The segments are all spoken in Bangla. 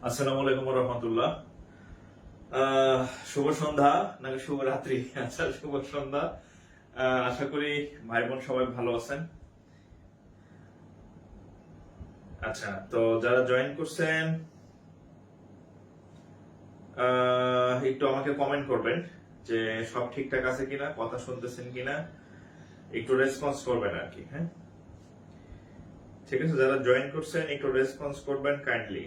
আসসালামু আলাইকুম ওয়া রাহমাতুল্লাহ। শুভ সন্ধ্যা নাকি শুভ রাত্রি? আচ্ছা, শুভ সন্ধ্যা। আশা করি ভাই বোন সবাই ভালো আছেন। আচ্ছা, তো যারা জয়েন করছেন একটু আমাকে কমেন্ট করবেন যে সব ঠিকঠাক আছে কিনা, কথা শুনতেছেন কিনা, একটু রেসপন্স করবেন আর কি। হ্যাঁ, ঠিক আছে, যারা জয়েন করছেন একটু রেসপন্স করবেন কাইন্ডলি।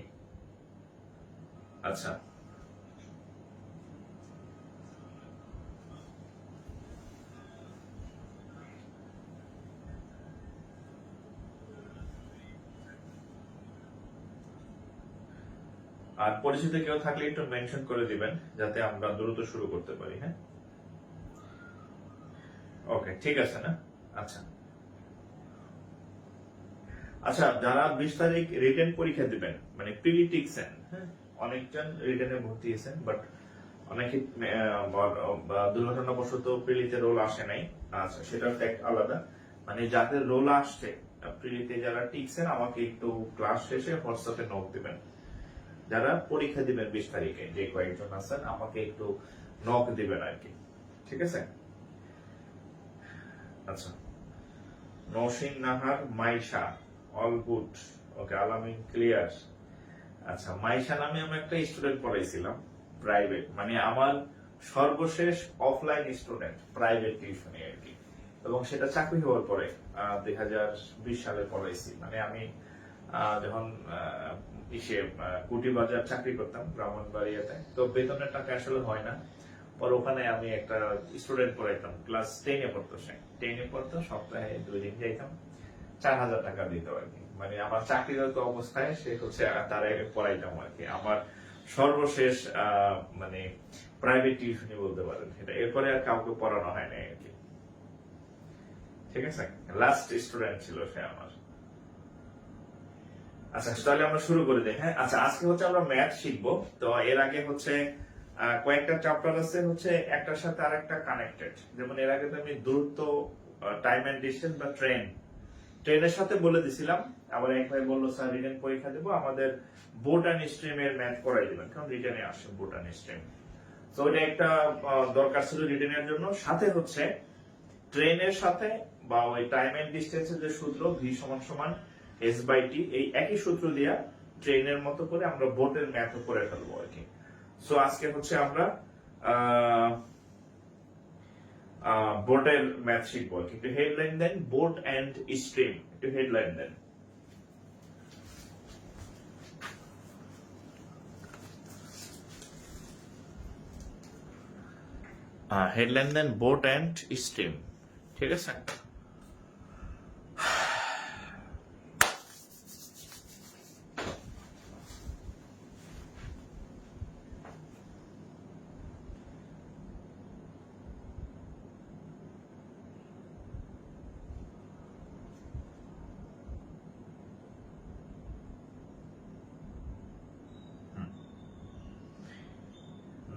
আচ্ছা, আর পরিচিত কেউ থাকলে একটু মেনশন করে দিবেন যাতে আমরা দ্রুত শুরু করতে পারি। হ্যাঁ, ওকে, ঠিক আছে না? আচ্ছা আচ্ছা, যারা 20 তারিখ রিটেন পরীক্ষা দিবেন, মানে প্রিলি টিকছেন, হ্যাঁ, অনেকজন রিটেনে ভর্তি হয়েছেন, বাট অনেকে দুর্ঘটনাবশত প্রিলিতে রোল আসে নাই। আচ্ছা, সেটার ফ্যাক্ট আলাদা। মানে যাদের রোল আসছে প্রিলিতে, যারা টিকছেন, আমাকে একটু ক্লাস শেষে হোয়াটসঅ্যাপে নোট দিবেন। যারা পরীক্ষা দিবেন 20 তারিখে, যে কয়েকজন আছেন, আমাকে একটু নক দিবেন আর কি। ঠিক আছে? আচ্ছা, নওশিন নাহার, মাইশা, অল গুড। ওকে, আলামিন ক্লিয়ার। আচ্ছা, মাইশা নামে আমি একটা স্টুডেন্ট পড়াইছিলাম প্রাইভেট, মানে আমার সর্বশেষ অফলাইন স্টুডেন্ট প্রাইভেট টিউশনে আর কি, এবং সেটা চাকরি হওয়ার পরে 2020 সালে পড়াইছি। মানে আমি যখন কুটি বাজার চাকরি করতাম ব্রাহ্মণবাড়িয়াতে, তো বেতনের টাকা আসলে হয় না। পর ওখানে আমি একটা স্টুডেন্ট পড়াইতাম, ক্লাস 10-এ পড়তো। সে 10-এ পড়তো, সপ্তাহে 2 দিন যাইতাম, 4,000 টাকা দিত আর কি। মানে আমার চাকরিরত অবস্থায় সে হচ্ছে তারা পড়াইতাম আর কি। আমার সর্বশেষ মানে প্রাইভেট টিউশনই বলতে পারেন এটা। এরপরে আর কাউকে পড়ানো হয় না আর কি। ঠিক আছে, লাস্ট স্টুডেন্ট ছিল সে আমার। আচ্ছা, তাহলে আমরা শুরু করে দিই। হ্যাঁ, আচ্ছা, আজকে হচ্ছে আমরা ম্যাথ শিখবো। তো এর আগে হচ্ছে কয়েকটা চ্যাপ্টার আছে হচ্ছে একটার সাথে আরেকটা কানেক্টেড। যেমন এর আগে তো আমি দূরত্ব, টাইম এন্ড ডিস্টেন্স বা ট্রেনের সাথে বলে দিছিলাম। আবার এক ভাই বললো স্যার রিটেন পরীক্ষা দেবো, আমাদের বোট অ্যান্ড স্ট্রিমের ম্যাথ করাই দিবেন, কারণ রিটেনে আসে বোট অ্যান্ড স্ট্রিম। তো এটা একটা দরকার ছিল রিটেনের জন্য। সাথে হচ্ছে ট্রেনের সাথে বা ওই টাইম এন্ড ডিস্টেন্সের যে সূত্র ভি সমান সমান s/t, এই একই সূত্র দিয়া ট্রেনের মতো করে আমরা বোটের ম্যাথও করে ফেলবো আর কি। সো আজকে হচ্ছে আমরা বোটের ম্যাথ শিখবো আর কি। একটু headline then, boat and stream, একটু হেডলাইন দেন। Headline then boat and stream. ঠিক আছে?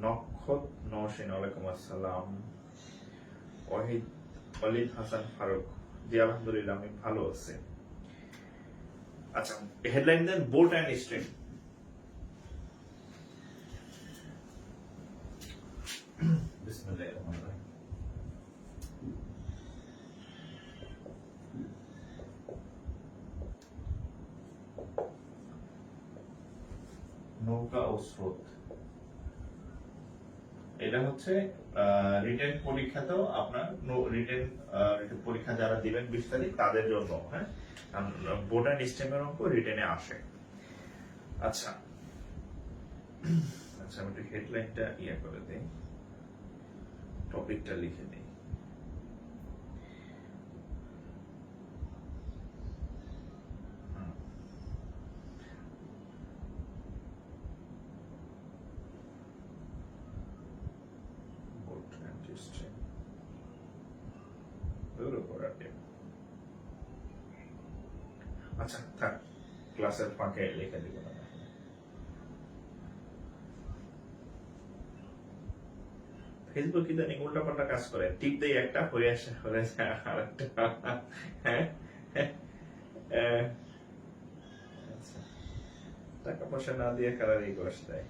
নক্ষত নওশিন, ওয়ালাইকুম আসসালাম। ওয়াহিদ ওয়ালিদ হাসান ফারুক, জি আলহামদুলিল্লাহ আমি ভালো আছি। আচ্ছা, headline then boat and stream. বিসমিল্লাহির রহমানির রহিম। নৌকা ও স্রোত, এটা হচ্ছে রিটেন পরীক্ষাতেও আপনার রিটেন পরীক্ষা যারা দিবেন 20 তারিখ তাদের জন্য। হ্যাঁ, বোট এন্ড স্ট্রিমের অঙ্ক রিটেনে আসে। আচ্ছা আচ্ছা, আমি একটু হেডলাইনটা করে দিই, টপিকটা লিখে দিই। আচ্ছা থাক, ক্লাসের ফাঁকে লিখে দিব না। ফেসবুক ইদানিং উল্টাপাল্টা কাজ করে, টিপ দেই একটা হয়ে আসে আরেকটা। হ্যাঁ, আচ্ছা, টাকা পয়সা না দিয়ে কারার এই কোর্স দেয়।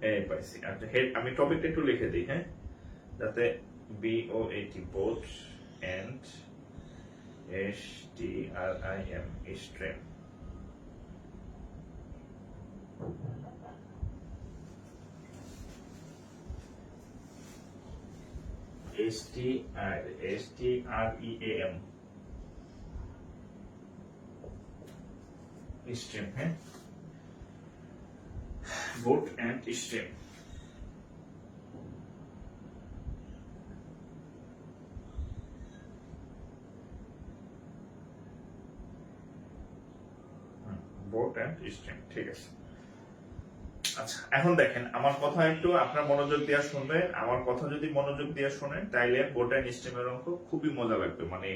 এই পাইছি। আচ্ছা, আমি টপিকটা একটু লিখে দিই, হ্যাঁ, যাতে BOAT boat and STRIM stream. STREAM stream, হ্যাঁ, boat and stream. Boat and stream, ঠিক আছে। আচ্ছা, এখন দেখেন আমার কথা একটু আপনার মনোযোগ দিয়ে শুনবেন। আমার কথা যদি মনোযোগ দিয়ে শোনেন তাইলে বোট এন্ড স্ট্রিমের অঙ্ক খুবই মজা লাগবে, মানে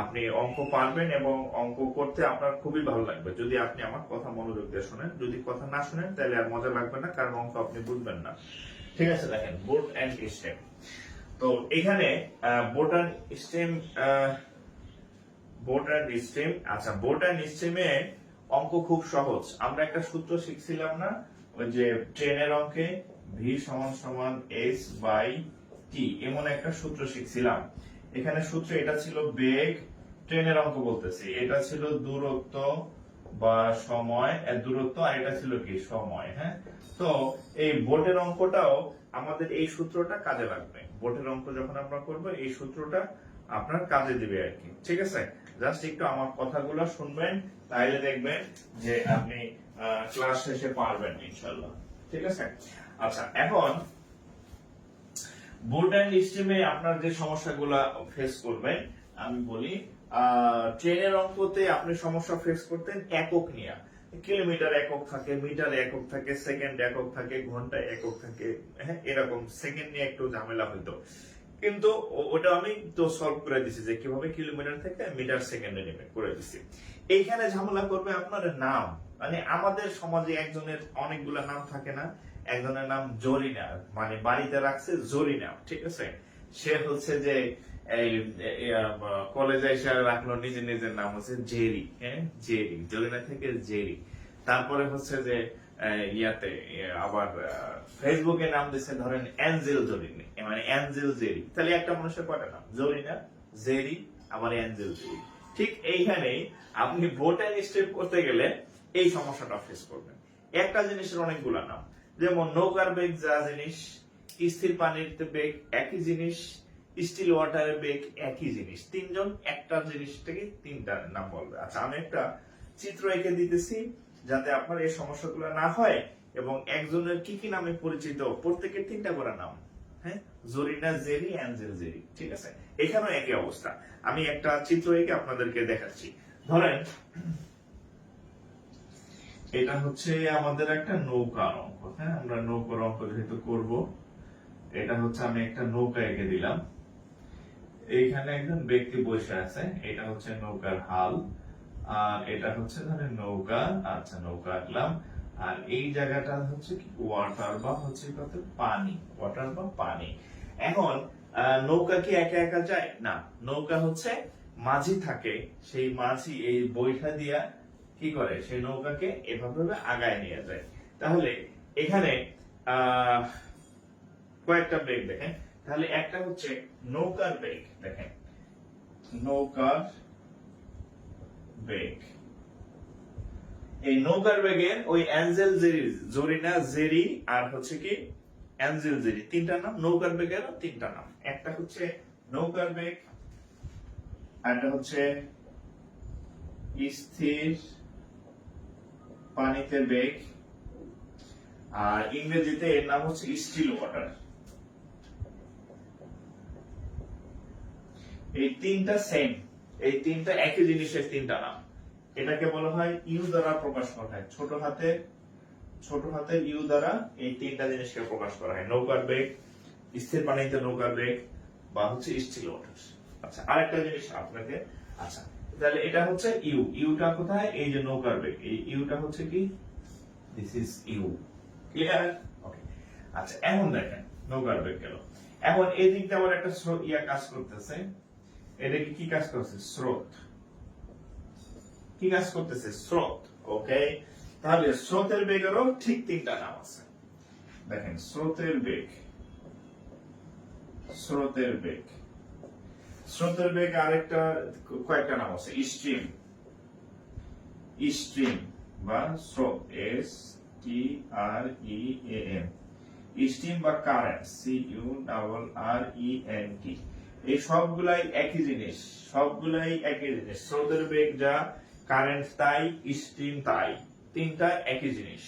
আপনি অঙ্ক পারবেন এবং অঙ্ক করতে আপনার খুবই ভালো লাগবে যদি আপনি আমার কথা মনোযোগ দিয়ে শোনেন। যদি কথা না শুনেন তাহলে আর মজা লাগবে না, কারণ অঙ্ক আপনি বুঝবেন না। ঠিক আছে, দেখেন বোট এন্ড স্ট্রিম। তো এখানে boat and stream, boat and stream. আচ্ছা, বোট এন্ড স্ট্রিমে অঙ্ক খুব সহজ। আমরা একটা সূত্র শিখছিলাম না, ওই যে ট্রেনের অঙ্কে V = S/T, এমন একটা সূত্র শিখছিলাম। এখানে সূত্র এটা ছিল বেগ, ট্রেনের অঙ্ক বলতেছি, এটা ছিল দূরত্ব বা সময়, দূরত্ব, আর এটা ছিল কি সময়। হ্যাঁ, তো এই বোটের অঙ্কটাও আমাদের এই সূত্রটা কাজে লাগবে। বোটের অঙ্ক যখন আমরা করব এই সূত্রটা আপনার কাজে দিবে আর কি। ঠিক আছে, জাস্ট একটু আমার কথাগুলো শুনবেন, তাইলে দেখবেন যে আপনি ক্লাস শেষে পারবেন ইনশাআল্লাহ। ঠিক আছে, আচ্ছা, এখন বোট এন্ড স্ট্রিমে আপনার যে সমস্যাগুলো ফেস করবেন আমি বলি। ট্রেনের অঙ্কতে আপনি সমস্যা ফেস করতেন একক নিয়ে, কিলোমিটার একক থাকে, মিটার একক থাকে, সেকেন্ড একক থাকে, ঘন্টা একক থাকে, হ্যাঁ, এরকম সেকেন্ড নিয়ে একটু ঝামেলা হইতো। কিন্তু ওটা আমি তো সলভ করে দিছি যে কিভাবে কিলোমিটার থেকে মিটার সেকেন্ডে নেমে করে দিছি। এইখানে ঝামেলা করবে আপনার নাম, মানে আমাদের সমাজে একজনের অনেকগুলা নাম থাকে না, একজনের নাম জরিনা, মানে বাড়িতে রাখছে জরিনা। ঠিক আছে, সে হচ্ছে যে এই কলেজে এসে রাখলো নিজের নিজের নাম হচ্ছে জেরি। হ্যাঁ, জেরি, জরিনা থেকে জেরি। তারপরে হচ্ছে যে ইয়াতে আবার ফেসবুকে নাম দিচ্ছে ধরেন অ্যাঞ্জেল জরিনি, মানে অ্যাঞ্জেল জেরি। তাহলে একটা মানুষের কয়টা নাম? জরিনা, জেরি, আবার অ্যাঞ্জেল জেরি। ঠিক এইখানে আপনি বোট এন্ড স্ট্রিম করতে গেলে এই সমস্যাটা ফেস করবেন। একটা জিনিসের অনেকগুলা নাম, যেমন নৌকার বেগ যা জিনিস, স্থির পানির বেগ একই জিনিস, স্টিল ওয়াটারের বেগ একই জিনিস। তিনজন একটা জিনিস থেকে তিনটা নাম বলবে। আচ্ছা, আমি একটা চিত্র এঁকে দিতেছি যাতে আপনার এই সমস্যাগুলো না হয়, এবং একজনের কি কি নামে পরিচিত প্রত্যেকের তিনটা করে নাম। হ্যাঁ, জরিনা, জেরি, অ্যাঞ্জেল জেরি। ঠিক আছে, এখানেও একই অবস্থা। আমি একটা চিত্র এঁকে আপনাদেরকে দেখাচ্ছি। ধরেন এটা হচ্ছে আমাদের একটা নৌকার অঙ্ক। হ্যাঁ, আমরা নৌকার অঙ্ক যেহেতু করব, এটা হচ্ছে আমি একটা নৌকা এঁকে দিলাম। এইখানে একজন ব্যক্তি বসে আছে, এটা হচ্ছে নৌকার হাল, আর এটা হচ্ছে ধরেন নৌকা। আচ্ছা, নৌকা আঁকলাম, আর এই জায়গাটা হচ্ছে কি ওয়াটার বা হচ্ছে কত পানি, ওয়াটার বা পানি। এখন নৌকা কি একা একা যায় না, নৌকা হচ্ছে মাঝি থাকে, সেই মাঝি এই বৈঠা দিয়া কি করে সেই নৌকাকে এভাবে আগায় নিয়ে যায়। তাহলে এখানে কয়েকটা বেগ দেখেন। তাহলে একটা হচ্ছে নৌকার বেগ, দেখেন নৌকার বেগ। এই নৌকার বেগের ওই অ্যাঞ্জেল জেরি, জরিনা, জেরি, আর হচ্ছে কি অ্যাঞ্জেল জেরি, তিনটা নাম। নৌকার বেগেরও তিনটা নাম, একটা হচ্ছে নৌকার বেগ, একটা হচ্ছে স্থির পানিতে বেগ, আর ইংরেজিতে এর নাম হচ্ছে স্টিল ওয়াটার। এই তিনটা সেম, এই তিনটা একই জিনিসের তিনটা নাম। এটাকে বলা হয় ইউ দ্বারা প্রকাশ করা হয়, ছোট হাতের ইউ দ্বারা এই তিনটা জিনিসকে প্রকাশ করা হয়। নৌকার বেগ, স্থির পানিতে নৌকার বেগ, বা হচ্ছে স্টিল ওয়াটার। আচ্ছা, আরেকটা জিনিস আপনাকে, আচ্ছা তাহলে এটা হচ্ছে ইউ, ইউটা কোথায়? এই যে নৌকার বেগ, এই ইউটা হচ্ছে কি দিস ইজ ইউ। ক্লিয়ার? ওকে, আচ্ছা এখন দেখেন নৌকার বেগ গেল। এখন এই দিক দিয়ে আবার একটা স্রোত কাজ করতেছে, এটাকে কি কাজ করছে? স্রোত। কি কাজ করতেছে? স্রোত। ওকে, তাহলে স্রোতের বেগেরও ঠিক তিনটা নাম আছে। দেখেন, স্রোতের বেগ, স্রোতের বেগ, স্রোতের বেগ আরেকটা কয়েকটা নাম আছে। স্ট্রিম, স্ট্রিম বা স্রোত, S T R E A M, stream বা current, C U double R E N T. এই সবগুলাই একই জিনিস, সবগুলাই একই জিনিস। স্রোতের বেগ যা, কারেন্ট তাই, স্ট্রিম তাই, তিনটা একই জিনিস।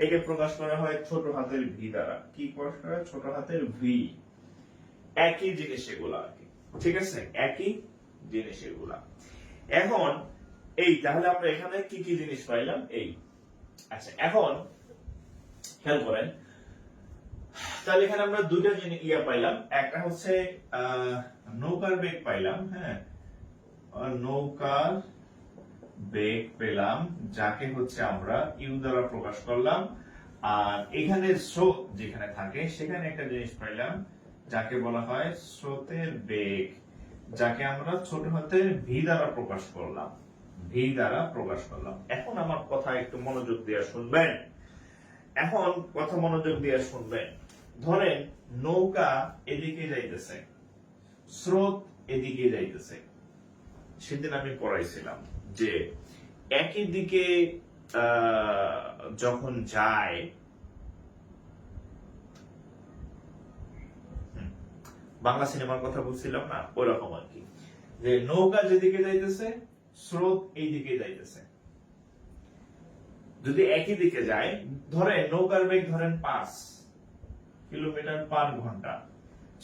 একে প্রকাশ করা হয় ছোট হাতের ভি দ্বারা। কি প্রকাশ করা হয়? ছোট হাতের ভি। একই জিনিস এগুলা আর কি, ঠিক আছে? একই জিনিস এগুলা। এখন এই তাহলে আমরা এখানে কি কি জিনিস পাইলাম? এই, আচ্ছা এখন খেয়াল করেন, তাহলে এখানে আমরা দুইটা জিনিস পাইলাম। একটা হচ্ছে নৌকার বেগ পাইলাম, হ্যাঁ, নৌকার বেগ পেলাম, যাকে হচ্ছে আমরা ইউ দ্বারা প্রকাশ করলাম। আর এখানে স্রোত যেখানে থাকে সেখানে একটা জিনিস পাইলাম, যাকে বলা হয় স্রোতের বেগ, যাকে আমরা ছোট হাতের ভি দ্বারা প্রকাশ করলাম, ভি দ্বারা প্রকাশ করলাম। এখন আমার কথা একটু মনোযোগ দিয়ে শুনবেন, এখন কথা মনোযোগ দিয়ে শুনবেন। ধরেন নৌকা এদিকে যাইতেছে, স্রোত এদিকে যাইতেছে। সেদিন আমি পড়াইছিলাম যে একই দিকে যখন যায়, বাংলা সিনেমার কথা বলছিলাম না, ওরকম আর কি, যে নৌকা যেদিকে যাইতেছে স্রোত এই দিকে যাইতেছে। যদি একই দিকে যায়, ধরে নৌকার বেগ ধরেন 5 কিলোমিটার/ঘন্টা,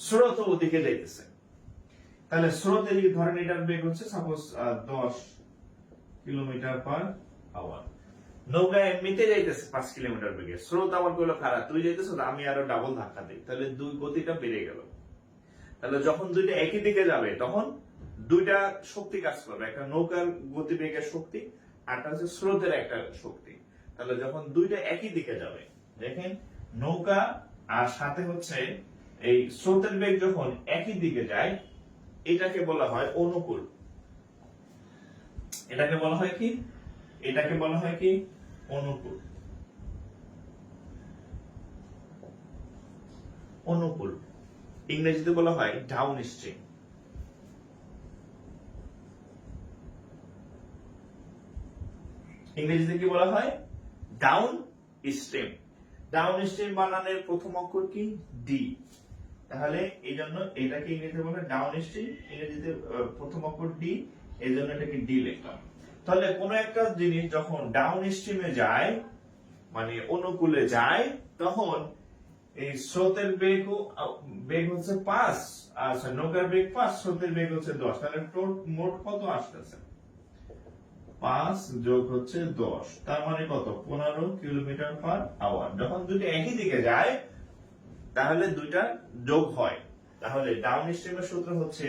স্রোত ওদিকে যাইতেছে, তাহলে স্রোত এদিকে ধরেন এটার বেগ হচ্ছে সাপোজ 10 কিলোমিটার/আওয়ার। নৌকা এমনিতে যাইতেছে 5 কিলোমিটার বেগে, স্রোত আমার কইলো খারাপ, তুই যাইতেছ, আমি আরো ডাবল ধাক্কা দিই, তাহলে দুই গতিটা বেড়ে গেল। তাহলে যখন দুইটা একই দিকে যাবে তখন দুইটা শক্তি কাজ করবে, একটা নৌকার গতিবেগের শক্তি, আরটা হচ্ছে স্রোতের একটা শক্তি। তাহলে যখন দুইটা একই দিকে যাবে, দেখেন নৌকা আর সাথে হচ্ছে এই স্রোতের বেগ যখন একই দিকে যায়, এটাকে বলা হয় অনুকূল। এটাকে বলা হয় কি? এটাকে বলা হয় কি? অনুকূল। অনুকূল ইংরেজিতে বলা হয় ডাউন স্ট্রিম। ইংরেজিতে কি বলা হয়? Down stream. ডাউন স্ট্রিম বানানের প্রথম অক্ষর কি? ডি। তাহলে এই জন্য এটাকে ইংরেজিতে বলা হয় ডাউন স্ট্রিম, ইংরেজিতে প্রথম অক্ষর ডি, এই জন্য এটাকে ডি লিখলাম। তাহলে কোন একটা জিনিস যখন ডাউন স্ট্রিমে যায়, মানে অনুকূলে যায়, তখন এই স্রোতের বেগ হচ্ছে 5, আচ্ছা নৌকার বেগ 5, স্রোতের বেগ হচ্ছে 10, তাহলে মোট কত আসতেছে? 5 যোগ হচ্ছে 10, তার মানে কত? 15 কিলোমিটার/আওয়ার। যখন দুটো একই দিকে যায় তাহলে দুইটা যোগ হয়। তাহলে ডাউন স্ট্রিমের সূত্র হচ্ছে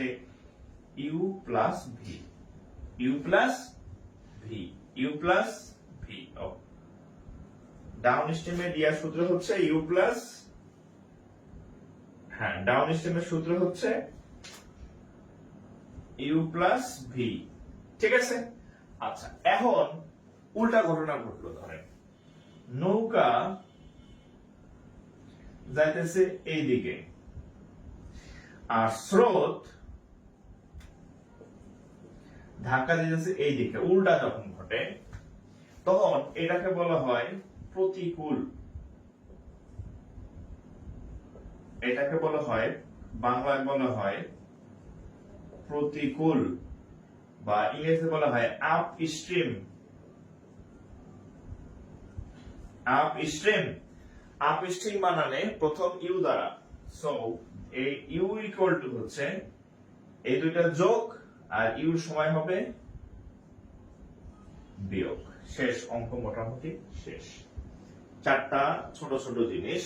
U plus V, U plus V, U plus V. Down স্ট্রিমের ইয়ার সূত্র হচ্ছে ইউ প্লাস, হ্যাঁ ডাউন স্ট্রিমের সূত্র হচ্ছে ইউ প্লাস ভি, ঠিক আছে? আচ্ছা এখন উল্টা ঘটনা ঘটলো, ধরেন নৌকা যাইতেছে এই দিকে আর স্রোত ধাক্কা দিতেছে এই দিকে। উল্টা যখন ঘটে তখন এটাকে বলা হয় প্রতিকূল। এটাকে বলা হয়, বাংলায় বলা হয় প্রতিকূল, বা ইংরেজিতে বলা হয় upstream. Upstream, upstream বানানে প্রথম ইউ দ্বারা। সো এই ইউ ইকুয়াল টু হচ্ছে এই দুইটা যোগ, আর ইউর সময় হবে বিয়োগ। শেষ অঙ্ক মোটামুটি শেষ। চারটা ছোট ছোট জিনিস।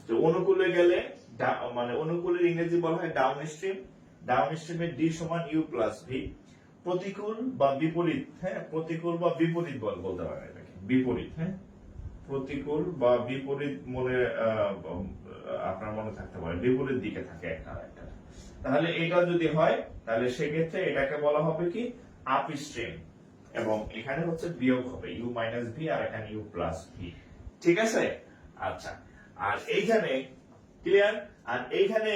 যে অনুকূলে গেলে, মানে অনুকূলের ইংরেজি বলা হয় ডাউন স্ট্রিম, ডাউন স্ট্রিমের ডি সমান ইউ প্লাস ভি। প্রতিকূল বা বিপরীত, হ্যাঁ প্রতিকূল বা বিপরীত বলতে পারে এটাকে, বিপরীত, হ্যাঁ প্রতিকূল বা বিপরীত মনে আপনার মনে থাকতে পারে, বিপরীত দিকে থাকে একটা একটা। তাহলে এটা যদি হয় তাহলে সেক্ষেত্রে এটাকে বলা হবে কি আপস্ট্রিম, এবং এখানে হচ্ছে বিয়োগ হবে ইউ মাইনাস ভি আর এখানে ইউ প্লাস ভি। ঠিক আছে? আচ্ছা, আর এইখানে ক্লিয়ার। আর এইখানে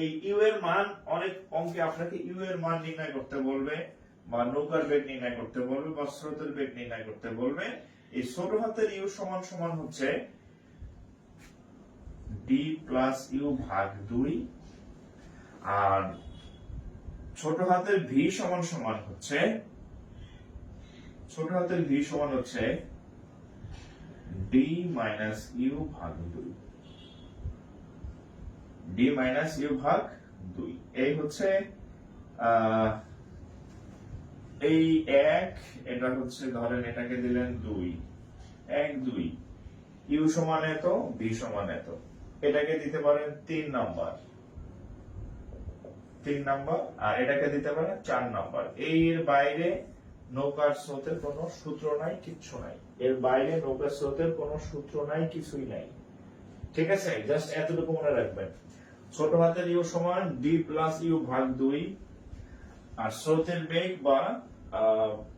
এই ইউ এর মান, অনেক অঙ্কে আপনাকে ইউ এর মান নির্ণয় করতে বলবে, বা নৌকার বেগ নির্ণয় করতে বলবে, বা স্রোতের বেগ নির্ণয় করতে বলবে। এই ছোট হাতের ইউ সমান সমান হচ্ছে ডি প্লাস ইউ ভাগ 2, আর ছোট হাতের ভি সমান সমান হচ্ছে, ছোট হাতের ভি সমান হচ্ছে ডি মাইনাস ইউ ভাগ 2, ডি মাইনাস ইউ ভাগ 2। এই হচ্ছে এই এক, এটা হচ্ছে ধরেন এটাকে দিলেন 2, 1 2, ইউ সমান এত, ভি সমান এত, এটাকে দিতে পারেন 3 নাম্বার, 3 নাম্বার, আর এটাকে দিতে পারেন 4 নাম্বার। এর বাইরে নৌকার স্রোতের কোনো সূত্র নাই, কিচ্ছু নাই। এর বাইরে নৌকার স্রোতের কোনো সূত্র নাই, কিছুই নাই। ঠিক আছে? জাস্ট এতটুকু মনে রাখবেন, ছোট হাতের ইউ সমান ডি প্লাস ইউ ভাগ 2, আর স্রোতের বেগ বা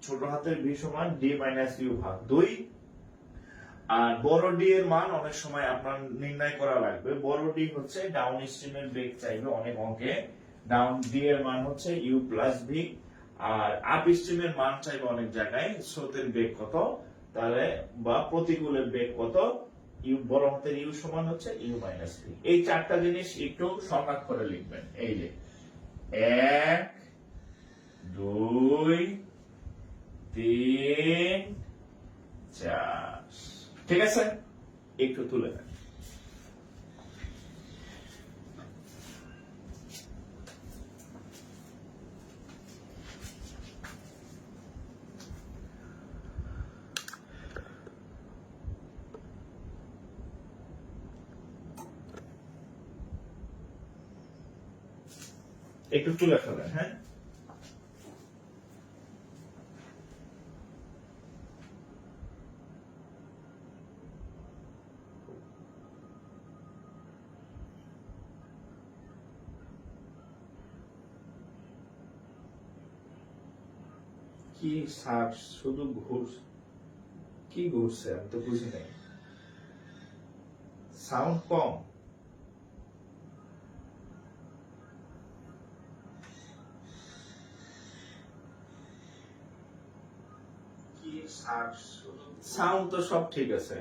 ছোট হাতের ভি সমান ডি মাইনাস ইউ ভাগ 2। আর বড় ডি এর মান অনেক সময় আপনার নির্ণয় করা লাগবে। বড় ডি হচ্ছে ডাউন স্ট্রিমের বেগ চাইবে অনেক অঙ্কে, ডাউন ডি এর মান হচ্ছে ইউ প্লাস ভি, আর আপ স্ট্রিমের মান চাইবে অনেক জায়গায় স্রোতের বেগ কত, তাহলে বা প্রতিকূলের বেগ কত, ইউ বড় হাতের ইউ সমান হচ্ছে ইউ মাইনাস ভি। এই চারটা জিনিস একটু সংজ্ঞা করে লিখবেন। এই যে 1 2 3 4, ঠিক আছে? একটু তুলে নেন। একটু তুলে ফেলেন, হ্যাঁ। কি স্যার, শুধু কি ঘুরছে, আমি তো বুঝি নাই। সাউন্ড কম? সাউন্ড তো সব ঠিক আছে।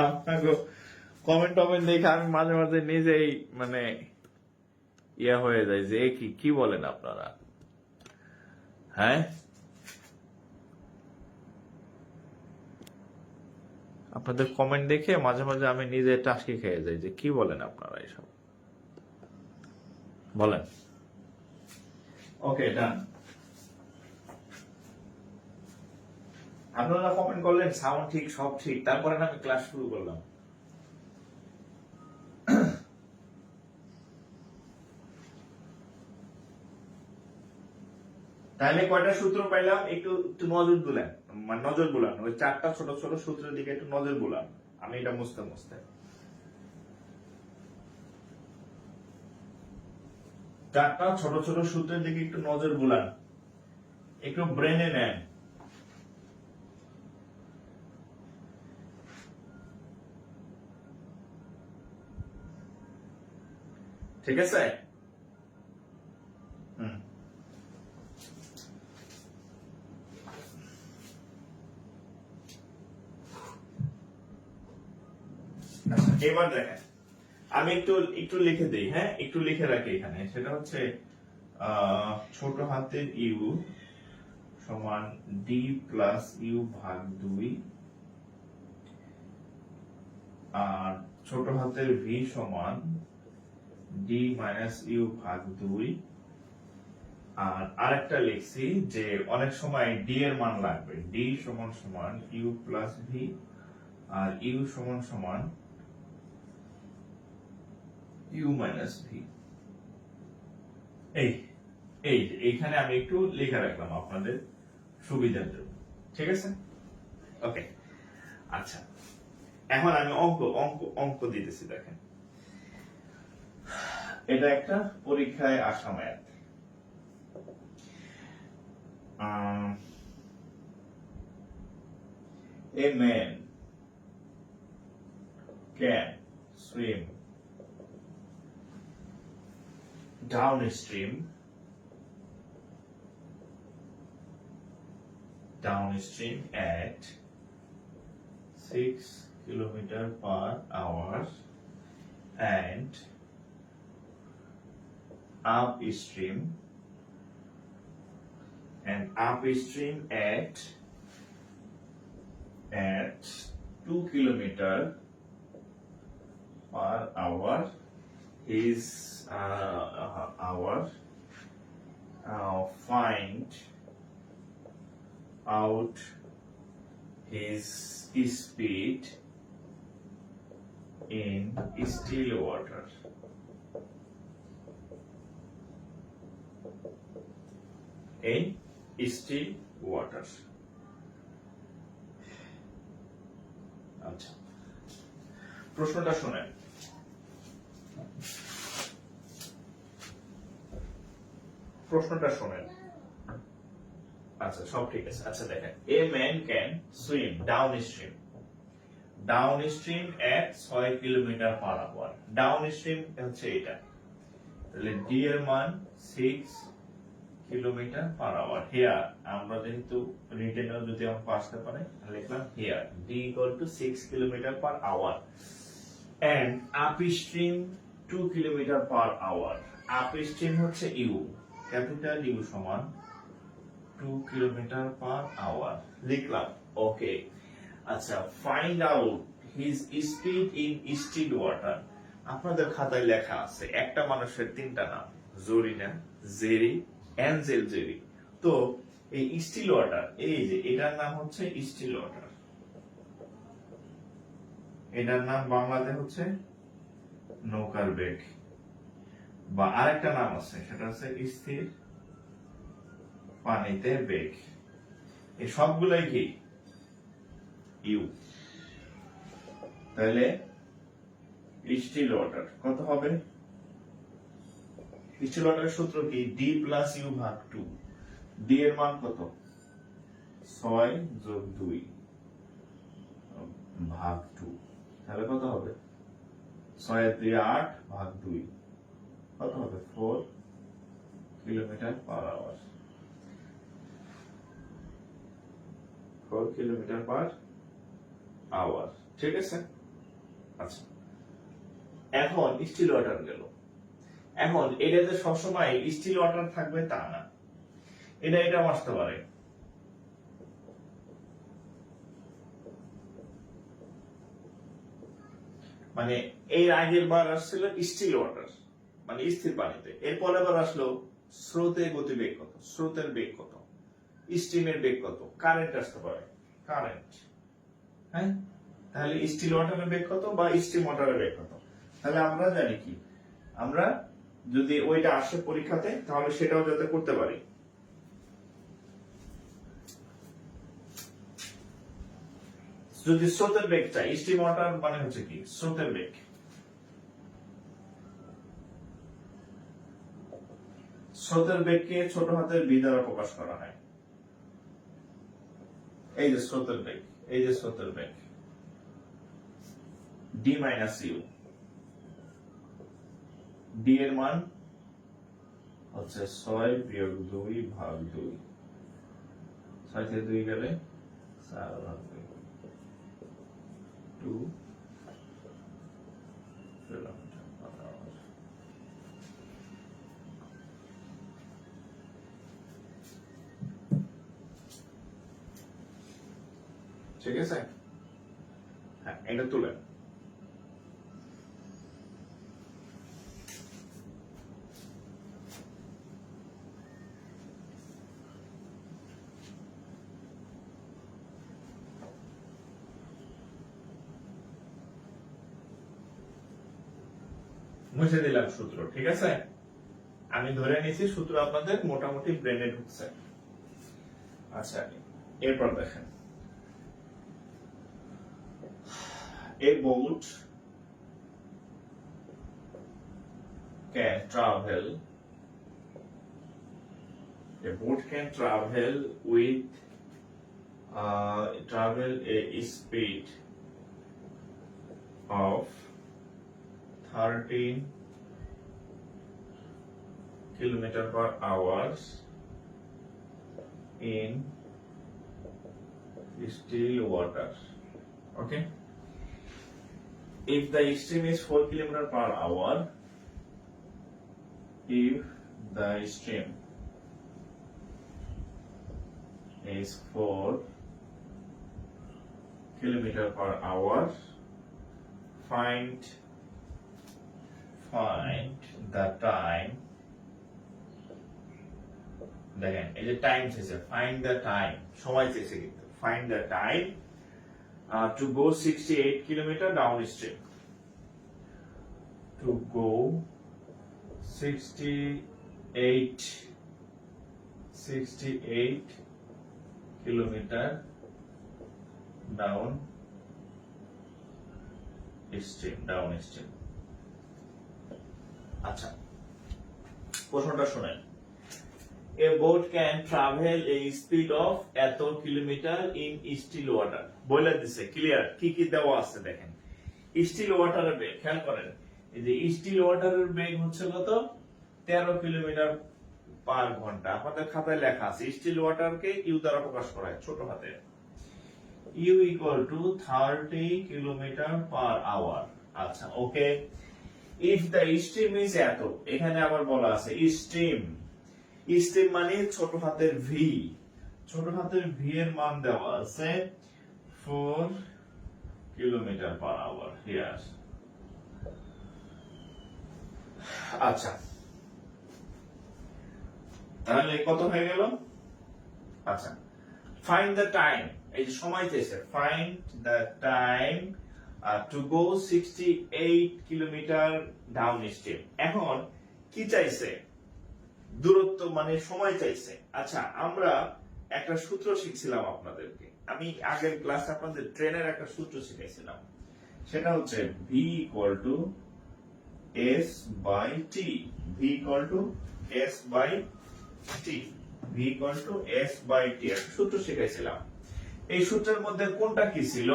আপনাকে কমেন্ট টমেন্ট দেখে আমি মাঝে মাঝে নিজেই মানে ইয়া হয়ে যায় যে কি কি বলেন আপনারা, হ্যাঁ। আপনাদের কমেন্ট দেখে মাঝে মাঝে আমি নিজে টাসকি খেয়ে যাই যে কি বলেন আপনারা এসব, বলেন। ওকে, ডান। আপনারা কমেন্ট করলেন সাউন্ড ঠিক, সব ঠিক, তারপরে আমি ক্লাস শুরু করলাম। তাহলে কয়টা সূত্র পাইলাম, একটু একটু নজর বুলান, মানে নজর বুলান ওই চারটা ছোট ছোট সূত্রের দিকে একটু নজর বুলান। আমি এটা মুছতে মুছতে চারটা ছোট ছোট সূত্রের দিকে একটু নজর বুলান, একটু ব্রেনে নেন। ঠিক আছে? এবার দেখেন, আমি একটু একটু লিখে দিই, হ্যাঁ, একটু লিখে রাখি এখানে। সেটা হচ্ছে ছোট হাতের ইউ সমান ডি প্লাস ইউ ভাগ 2, আর ছোট হাতের ভি সমান ডি মাইনাস ইউ ভাগ 2। আর আরেকটা লিখছি যে অনেক সময় ডি এর মান লাগবে, ডি সমান সমান ইউ প্লাস ভি, আর ইউ সমান সমান ইউ মাইনাস ভি। এইখানে আমি একটু লিখে রাখলাম আপনাদের সুবিধার জন্য। ঠিক আছে, ওকে। আচ্ছা, এখন আমি অঙ্ক অঙ্ক অঙ্ক দিতেছি, দেখেন এটা একটা পরীক্ষায় আসা math. A man can swim downstream at 6 km/h and upstream at 2 km/h. His find out his speed in still water. In still water. আচ্ছা, প্রশ্নটা শুনেন। আচ্ছা, সব ঠিক আছে। আচ্ছা দেখেন, a man can swim downstream at 6 km/h. Downstream হচ্ছে এটা, তাহলে d এর মান 6 km/h। হিয়ার আমরা যেহেতু রিটেনও যদি অঙ্ক আসতে পারে লিখলাম here d = 6 km/h and upstream 2 km/h। Upstream হচ্ছে ইউ, ক্যাপিটাল ইউ সমান 2 km/h লিখলাম, ওকে। আচ্ছা, find out his speed in still water. আপনাদের খাতায় লেখা আছে একটা মানুষের তিনটা নাম, জরিনা, জেরি, অ্যাঞ্জেল জেরি। তো এই স্টিল ওয়াটার, এই যে এটার নাম হচ্ছে স্টিল ওয়াটার, এটার নাম বাংলাতে হচ্ছে নৌকার বেগ, বা আরেকটা নাম আছে সেটা হচ্ছে স্থির পানিতে বেগ। এই সবগুলাই কি ইউ। তাহলে স্টিল ওয়াটার কত হবে? স্টিল ওয়াটারের সূত্র কি? d + u/2। d এর মান কত? 6 + 2 ভাগ 2। তাহলে কত হবে? 6 এর 2 8 ভাগ 2 কত হবে? 4 km/h। 4 km/h। ঠিক আছে। আচ্ছা, এখন স্টিল ওয়াটার গেল। এখন এটা যে সবসময় স্টিল ওয়াটার থাকবে তা না, এটাও আসতে পারে। মানে এর আগের বার আসছিল স্টিল ওয়াটার মানে স্থির পানিতে, এর পরের বার আসলো স্রোতের গতিবেগ কত, স্রোতের বেগ কত, স্টিমের বেগ কত, কারেন্ট আসতে পারে, কারেন্ট। হ্যাঁ, তাহলে স্টিল ওয়াটারের বেগ কত বা স্টিম ওয়াটারের বেগ কত? তাহলে আমরা জানি কি, আমরা যদি ওইটা আসে পরীক্ষাতে তাহলে সেটাও যাতে করতে পারি। যদি স্রোতের বেগ চাই, স্টিম ওয়াটার মানে হচ্ছে কি স্রোতের বেগ। স্রোতের বেগকে ছোট হাতের বি দ্বারা প্রকাশ করা হয়। এই যে স্রোতের বেগ, এই যে স্রোতের বেগ d - u। d এর মান হচ্ছে 6 - 2 ভাগ 2। 6 থেকে 2 গেলে 4 ভাগ 2 2 km/h। ঠিক আছে, হ্যাঁ এটা তুলেন। মুছে দিলাম সূত্র, ঠিক আছে। আমি ধরে নিয়েছি সূত্র আপনাদের মোটামুটি ব্রেনে ঢুকছে। আচ্ছা, এরপর দেখেন a boat can travel with travel a speed of 13 kilometer per hour in still water. Okay, if the stream is 4 kilometer per hour, if the stream is 4 kilometer per hour, find the time. দেখেন এই যে টাইম চেয়েছে, ফাইন্ড দ্য টাইম, সময় চেয়েছে কিন্তু find the time to go 68 kilometer downstream. To go 68 kilometer downstream. আচ্ছা, প্রশ্নটা শুনেন। A boat can travel a speed of এত কিলোমিটার in still water. বলে দিছে ক্লিয়ার, কি কি দেওয়া আছে দেখেন। স্টিল ওয়াটারের বেগ খেয়াল করেন, এই যে স্টিল ওয়াটারের বেগ হচ্ছে কত, 13 কিলোমিটার পার ঘন্টা। আমাদের খাতায় লেখা আছে স্টিল ওয়াটারকে ইউ দ্বারা প্রকাশ করা হয় ছোট হাতে, U equal to 30 kilometre per hour. আচ্ছা okay, if the stream is এত, এখানে আবার বলা আছে স্ট্রিম মানে ছোট হাতের ভি, ছোট হাতের ভি এর মান দেওয়া আছে 4 কিলোমিটার পার আওয়ার হিয়ার। আচ্ছা তাহলে কত হয়ে গেল? আচ্ছা, ফাইন্ড দ্য টাইম, এই যে সময় চেয়েছে, find the time to go 68 kilometre down stream. এখন কি চাইছে? দূরত্ব মানে সময় চাইছে। আচ্ছা, আমরা একটা সূত্র শিখছিলাম আপনাদেরকে, আমি আগের ক্লাসে আপনাদের ট্রেনের একটা সূত্র শিখাইছিলাম, সেটা হচ্ছে v equal to s by t, v equal to s by t, v equal to s by t এর সূত্র শিখাইছিলাম। এই সূত্রের মধ্যে কোনটা কি ছিল?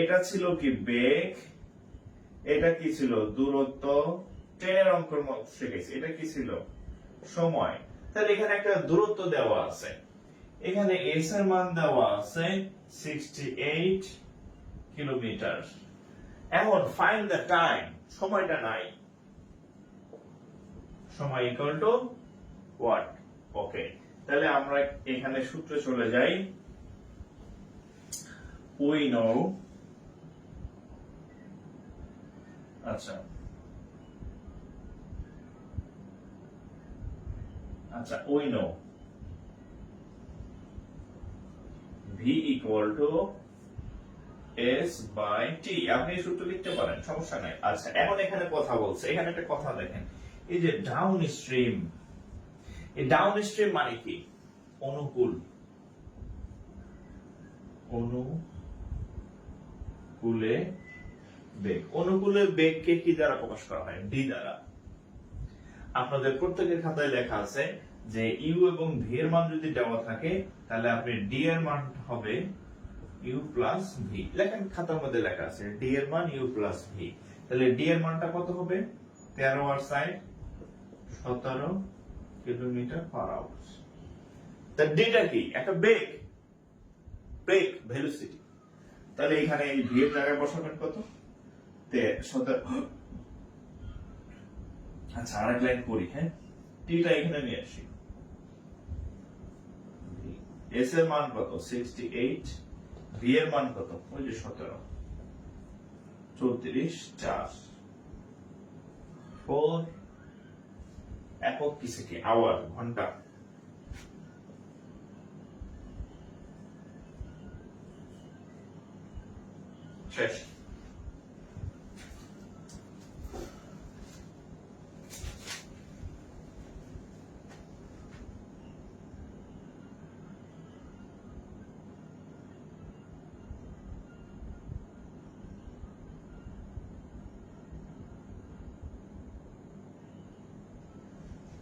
এটা ছিল কি বেগ, এটা কি ছিল দূরত্ব, ট্রেনের অঙ্কের মধ্যে শিখেছি এটা কি ছিল সময়। তাহলে এখানে একটা দূরত্ব দেওয়া আছে, এখানে s এর মান দেওয়া আছে 68 কিলোমিটার। এখন ফাইন্ড দ্য টাইম, সময়টা নাই, সময় ইকুয়াল টু হোয়াট? ওকে, তাহলে আমরা এখানে সূত্রে চলে যাই। we know, আচ্ছা we know v equal to s by t, আপনি সূত্র লিখতে পারেন, সমস্যা নাই। আচ্ছা, এখন এখানে কথা বলছে, এখানে একটা কথা দেখেন, এই যে ডাউন স্ট্রিম, এই ডাউন স্ট্রিম মানে কি? অনুকূল, অনুকূলে বেগ। অনুকূলে বেগকে কি দ্বারা প্রকাশ করা হয়? ডি দ্বারা। আপনাদের প্রত্যেকের খাতায় লেখা আছে যে ইউ এবং ভি এর মান যদি দেওয়া থাকে তাহলে আপনি ডি এর মান হবে ইউ প্লাস ভি। লেখেন, খাতার মধ্যে লেখা আছে ডি এর মান ইউ প্লাস ভি। তাহলে ডি এর মানটা কত হবে? 13 আর 17 কিলোমিটার পার আওয়ার। তার ডিটা কি? একটা বেগ, বেগ ভেলোসিটি। তাহলে এখানে এই ভি এর জায়গায় বসাবেন কত? 17। আচ্ছা, আরেক লাইন করি, হ্যাঁ, টিটা এখানে নিয়ে আসি। এস এর মান কত? 68, ভি এর মান কত? ওই যে 17, 34, 4, 4 একক কিসে কি? আওয়ার, ঘন্টা। শেষ।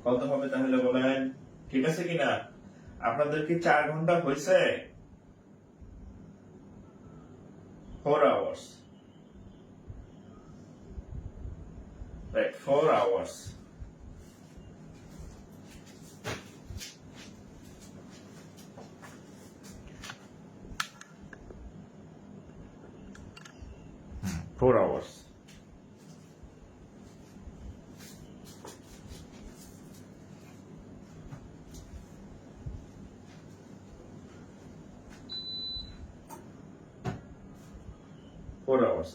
কত হবে তাহলে বলেন? ঠিক আছে কিনা? আপনাদের কি 4 ঘন্টা হয়েছে? 4 hours, right? 4 hours. Four hours.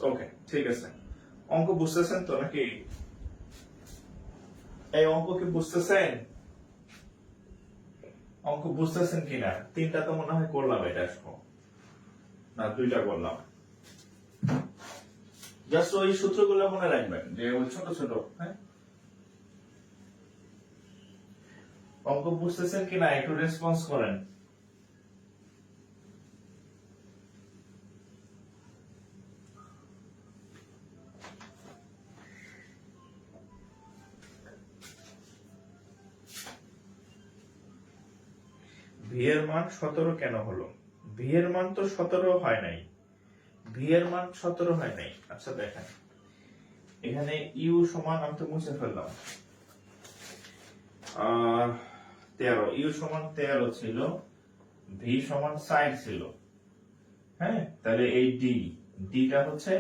ওকে, ঠিক আছে। অঙ্ক বুঝতেছেন তো নাকি? এই অঙ্ক কি বুঝতেছেন? অঙ্ক বুঝতেছেন কিনা? 3টা তো মনে হয় করলাম, এটা না 2টা করলাম। জাস্ট ওই সূত্রগুলো মনে রাখবেন, যে ওই ছোট ছোট। হ্যাঁ, অঙ্ক বুঝতেছেন কিনা একটু রেসপন্স করেন। ভি এর মান 17 কেন হলো? ভি এর মান তো 17 হয় নাই। ভি এর মান 17 হয় নাই। আচ্ছা দেখেন, এখানে ইউ সমান, আমি তো মুছে ফেললাম, 13। ইউ সমান 13 ছিল, ভি সমান 60 ছিল। হ্যাঁ, তাহলে এই ডিটা হচ্ছে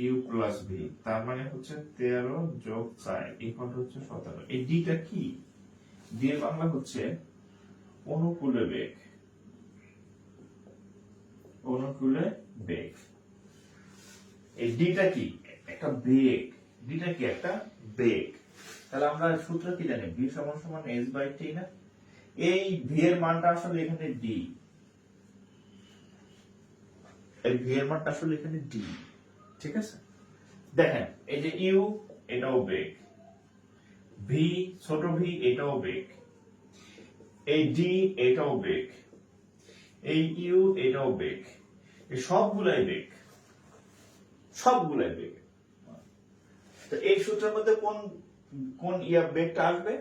ইউ প্লাস ভি, তার মানে হচ্ছে 13 যোগ 4 ইকুয়াল হচ্ছে 17। এই ডিটা কি? ডি এর বাংলা হচ্ছে অনুকূলে বেগ। অনুকূলে বেগ। এই ডিটা কি? একটা বেগ। ডিটা কি? একটা বেগ। তাহলে আমরা সূত্র কি জানি? ভি সমান সমান এস বাই টি না? এই ভি এর মানটা আসলে এখানে ডি। এই ভি এর মানটা আসলে এখানে ডি। ঠিক আছে? দেখেন, এই যে ইউ, এটাও বেগ। ভি, ছোট ভি, এটাও বেগ। এই ডি, এটাও বেগ। এই ইউ, এটাও বেগ। এই সবগুলাই বেগ। সবগুলাই বেগ। তো এই সূত্রের মধ্যে কোন কোন বেগটা আসবে?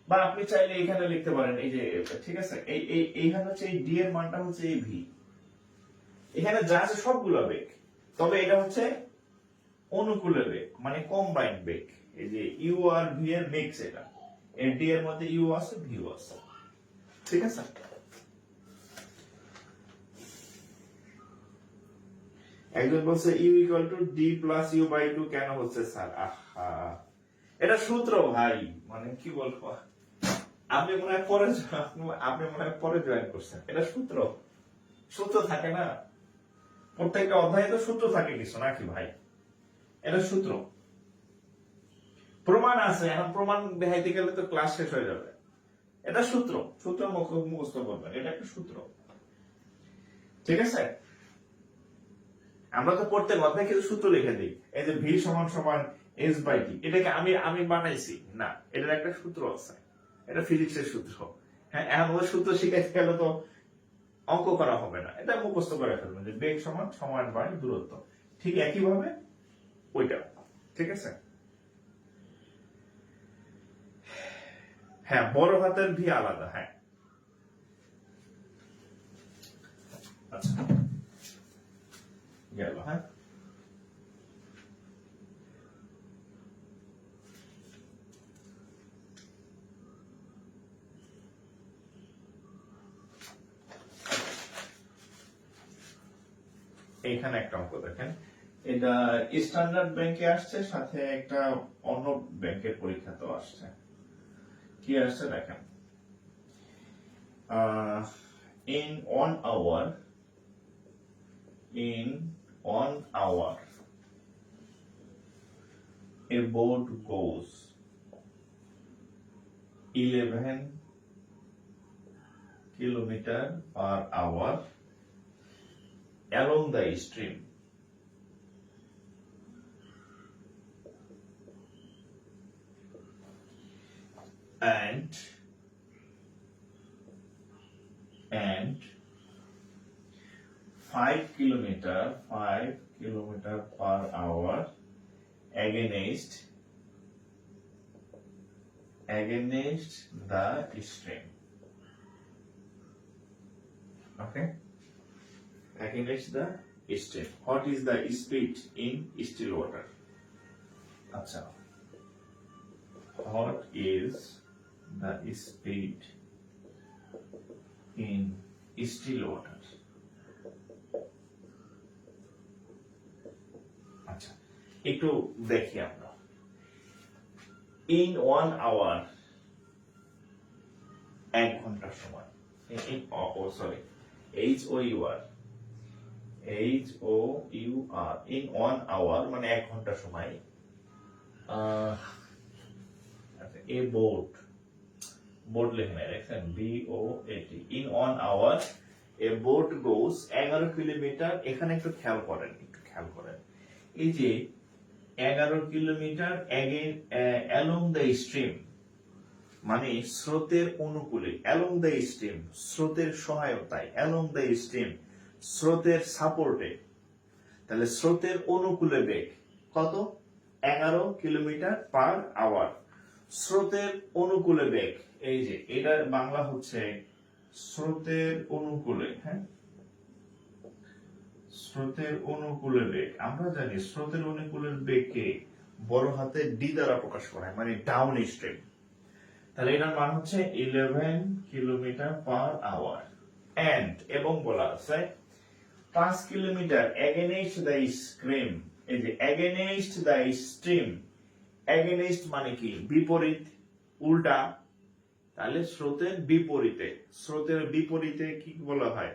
বা আপনি চাইলে এখানে লিখতে পারেন, এই যে, ঠিক আছে, এইখানে হচ্ছে এই ডি এর মানটা হচ্ছে এই ভি। এখানে যা আছে সবগুলো বেগ, তবে এটা হচ্ছে অনুকূলে বেগ, মানে কম্বাইন্ড বেগ। এই যে ইউ আর ভি এর মিক্স, এটা এই ডি এর মধ্যে ইউ আছে, ভিউ আছে। ঠিক আছে? একজন বলছে U equal to D plus U by 2 কেন হচ্ছে স্যার? আহা, এটা সূত্র ভাই, মানে কি বলবো, আপনি মনে হয় পরে জয়েন করছেন। এটা সূত্র। সূত্র থাকে না, প্রত্যেকটা অধ্যায়ে তো সূত্র থাকে কিছু, নাকি ভাই? এটা সূত্র। প্রমাণ আছে, এখন প্রমাণ দেখাইতে গেলে তো ক্লাস শেষ হয়ে যাবে। এটা সূত্র। সূত্র মুখস্থ করবেন, এটা একটা সূত্র। ঠিক আছে? আমরা তো প্রত্যেক অধ্যায়ে কিছু সূত্র লিখে দিই। এই যে ভি সমান সমান এস বাই টি, এটাকে আমি বানাইছি না, এটার একটা সূত্র আছে। এটা ফিজিক্সের সূত্র। হ্যাঁ, এখন ওই সূত্র শিখাইতে গেলে তো অঙ্ক করা হবে না, এটা মুখস্থ করে ফেলবেন, যে বেগ সমান সময় বাই দূরত্ব। ঠিক একইভাবে ওইটা। ঠিক আছে? হ্যাঁ, বড় হাতের ভি আলাদা। হ্যাঁ, আচ্ছা, গেল। হ্যাঁ, এইখানে একটা অঙ্ক দেখেন, এটা স্ট্যান্ডার্ড ব্যাংকে আসছে, সাথে একটা অন্য ব্যাংকের পরীক্ষাতেও আসছে। কি আসছে দেখেন, in 1 hour, a boat goes 11 kilometer per hour along the stream. And 5 kilometer per hour against against the stream. Okay, against the stream. What is the speed in still water? আচ্ছা, what is the speed in still water? আচ্ছা, একটু দেখি আমরা। in 1 hour, 1 ঘন্টা সময়, সরি, HOUR, in 1 hour মানে 1 ঘন্টা সময়, a boat লেখেন দেখছেন, BOAT, in 1 hour a boat goes 11 kilometre. এখানে একটু খেয়াল করেন, এই যে 11 কিলোমিটার along the stream, মানে স্রোতের অনুকূলে, along the stream, স্রোতের সহায়তায়, along the stream, স্রোতের সাপোর্টে। তাহলে স্রোতের অনুকূলে বেগ কত? 11 কিলোমিটার পার আওয়ার। স্রোতের অনুকূলে বেগ, এই যে এটার বাংলা হচ্ছে স্রোতের অনুকূলে। হ্যাঁ, স্রোতের অনুকূলে বেগ, আমরা জানি স্রোতের অনুকূলের বেগকে বড় হাতে ডি দ্বারা প্রকাশ করা হয়, মানে ডাউন স্ট্রিম। তাহলে এটার মান হচ্ছে 11 কিলোমিটার পার আওয়ার। এন্ড এবং বলা আছে 5 কিলোমিটার এগেইনস্ট দ্য স্ট্রিম। এই যে এগেইনস্ট দ্য স্ট্রিম, এগেইনস্ট মানে কি? বিপরীত, উল্টা। তাহলে স্রোতের বিপরীতে, স্রোতের বিপরীতে কি বলা হয়?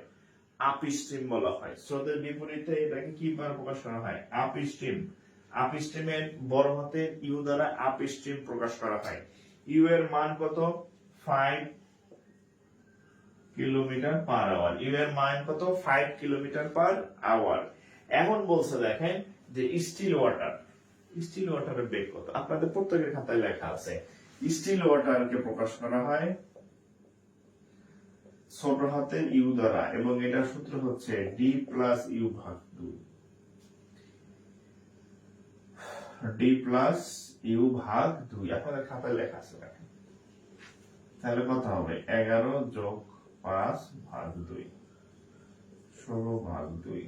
আপ স্ট্রিম বলা হয়। স্রোতের বিপরীতে এটাকে কি বার প্রকাশ করা হয়? Upstream. আপ স্ট্রিমের বড় হাতে ইউ দ্বারা আপ স্ট্রিম প্রকাশ করা হয়। ইউ এর মান কত? 5 কিলোমিটার পার আওয়ার। ইউ এর মান কত? 5 কিলোমিটার পার আওয়ার। এখন বলছে দেখেন যে স্টিল ওয়াটারের বেগ কত? আপনাদের প্রত্যেকের খাতায় লেখা আছে। স্টিল ওয়াটারকে প্রকাশ করা হয় ছোট হাতের ইউ দ্বারা, এবং এটার সূত্র হচ্ছে ডি প্লাস ইউ ভাগ 2। ডি প্লাস ইউ ভাগ 2 আপনাদের খাতায় লেখা আছে দেখেন। তাহলে কত হবে? 11 যোগ 5 ভাগ 2, 16 ভাগ 2।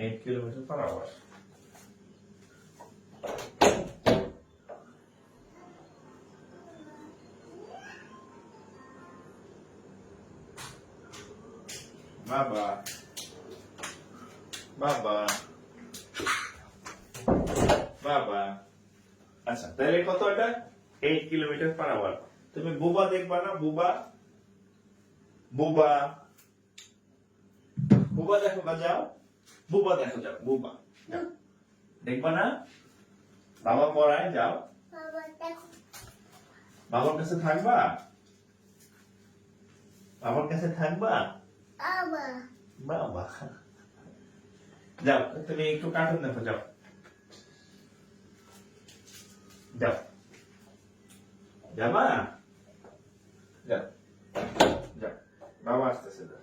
एक किलोमीटर पर आवर। बाबा बाबा बाबा, আচ্ছা তাহলে কত? এটা 8 কিলোমিটার পার আওয়ার। তুমি বুবা দেখবা না? বুবা বুবা বুবা দেখো বা যাও, বুবা দেখো, যাও বুবা দেখবা না? বাবা পড়ায়, যাও বাবার কাছে থাকবা, বাবার কাছে থাকবা। বাবা যাও, তুমি একটু কার্টুন দেখো, যাও যাও, যাবা, যাও যাও, বাবা আসতেছে। যাও,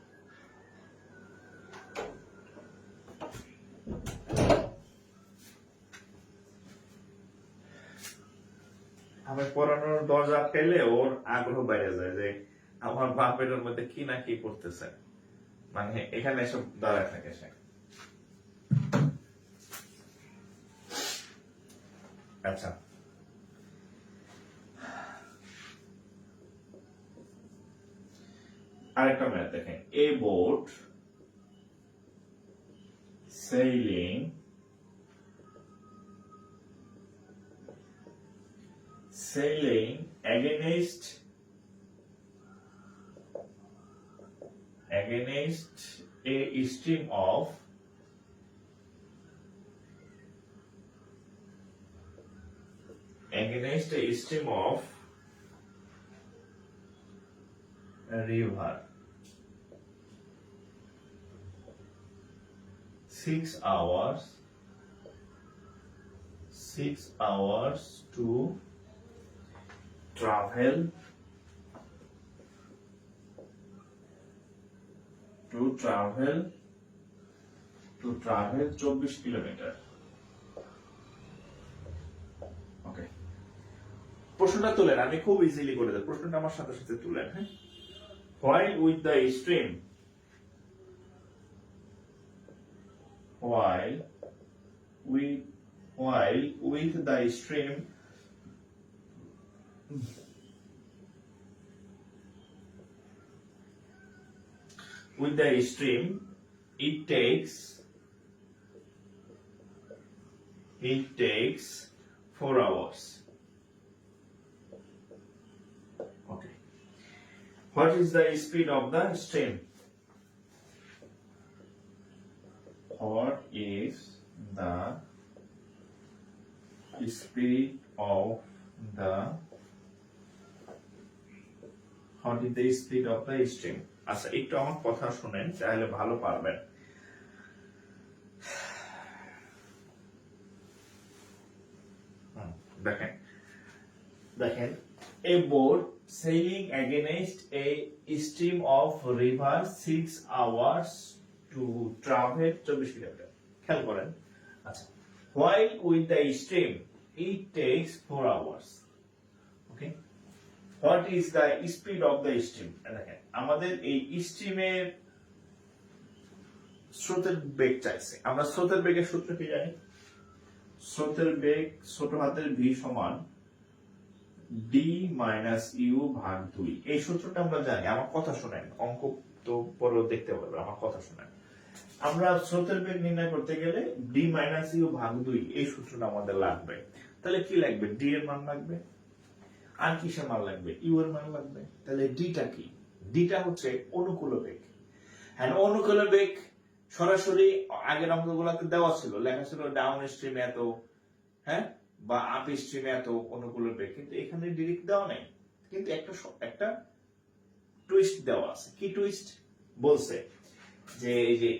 আমি পড়ানোর দরজা পেলে ওর আগ্রহ বেড়ে যায় যে আমার বাপের মধ্যে কি না কি করতেছে, মানে এখানে এসব দাঁড়ায় থাকে সে। আচ্ছা, আরেকটা ম্যাথ দেখেন। A boat sailing against a stream of a river 6 hours to travel to travel 24 kilometre. Okay, প্রশ্নটা তুলেন, আমি খুব ইজিলি করে দেব, প্রশ্নটা আমার সাথে সাথে তুলেন। হ্যাঁ, while with the stream, while with the stream it takes 4 hours. Okay, what is the speed of the stream? What is the speed of the stream? আচ্ছা, একটু আমার কথা শুনেন, তাহলে ভালো পারবেন। দেখেন a boat sailing against a stream of river 6 hours to travel 24 kilometre. খেয়াল করেন। আচ্ছা, while with the stream it takes 4 hours. Okay, what is the speed of the stream? দেখেন, আমাদের এই স্ট্রিমের স্রোতের বেগ চাইছে। আমরা স্রোতের বেগের সূত্র কি জানি? স্রোতের বেগ ছোট হাতের v সমান d মাইনাস ইউ ভাগ 2। এই সূত্রটা আমরা জানি। আমার কথা শুনেন, অঙ্ক তো পরেও দেখতে পারবে, আমার কথা শুনেন। আমরা স্রোতের বেগ নির্ণয় করতে গেলে d মাইনাস ইউ ভাগ 2 এই সূত্রটা আমাদের লাগবে। তাহলে কি লাগবে? d এর মান লাগবে, আর কিসের মান লাগবে? ইউ এর মান লাগবে। তাহলে ডিটা কি? ডিটা হচ্ছে অনুকূল বেগ। হ্যাঁ, অনুকূল বেগ সরাসরি আগের অঙ্কগুলোতে দেওয়া ছিল, লেখা ছিল ডাউন স্ট্রিমে এত, হ্যাঁ, বা আপ স্ট্রিমে এত অনুকূল বেগ, কিন্তু এখানে ডিরেক্ট দেওয়া নাই, কিন্তু একটা টুইস্ট দেওয়া আছে। কি টুইস্ট? বলছে যে এই যে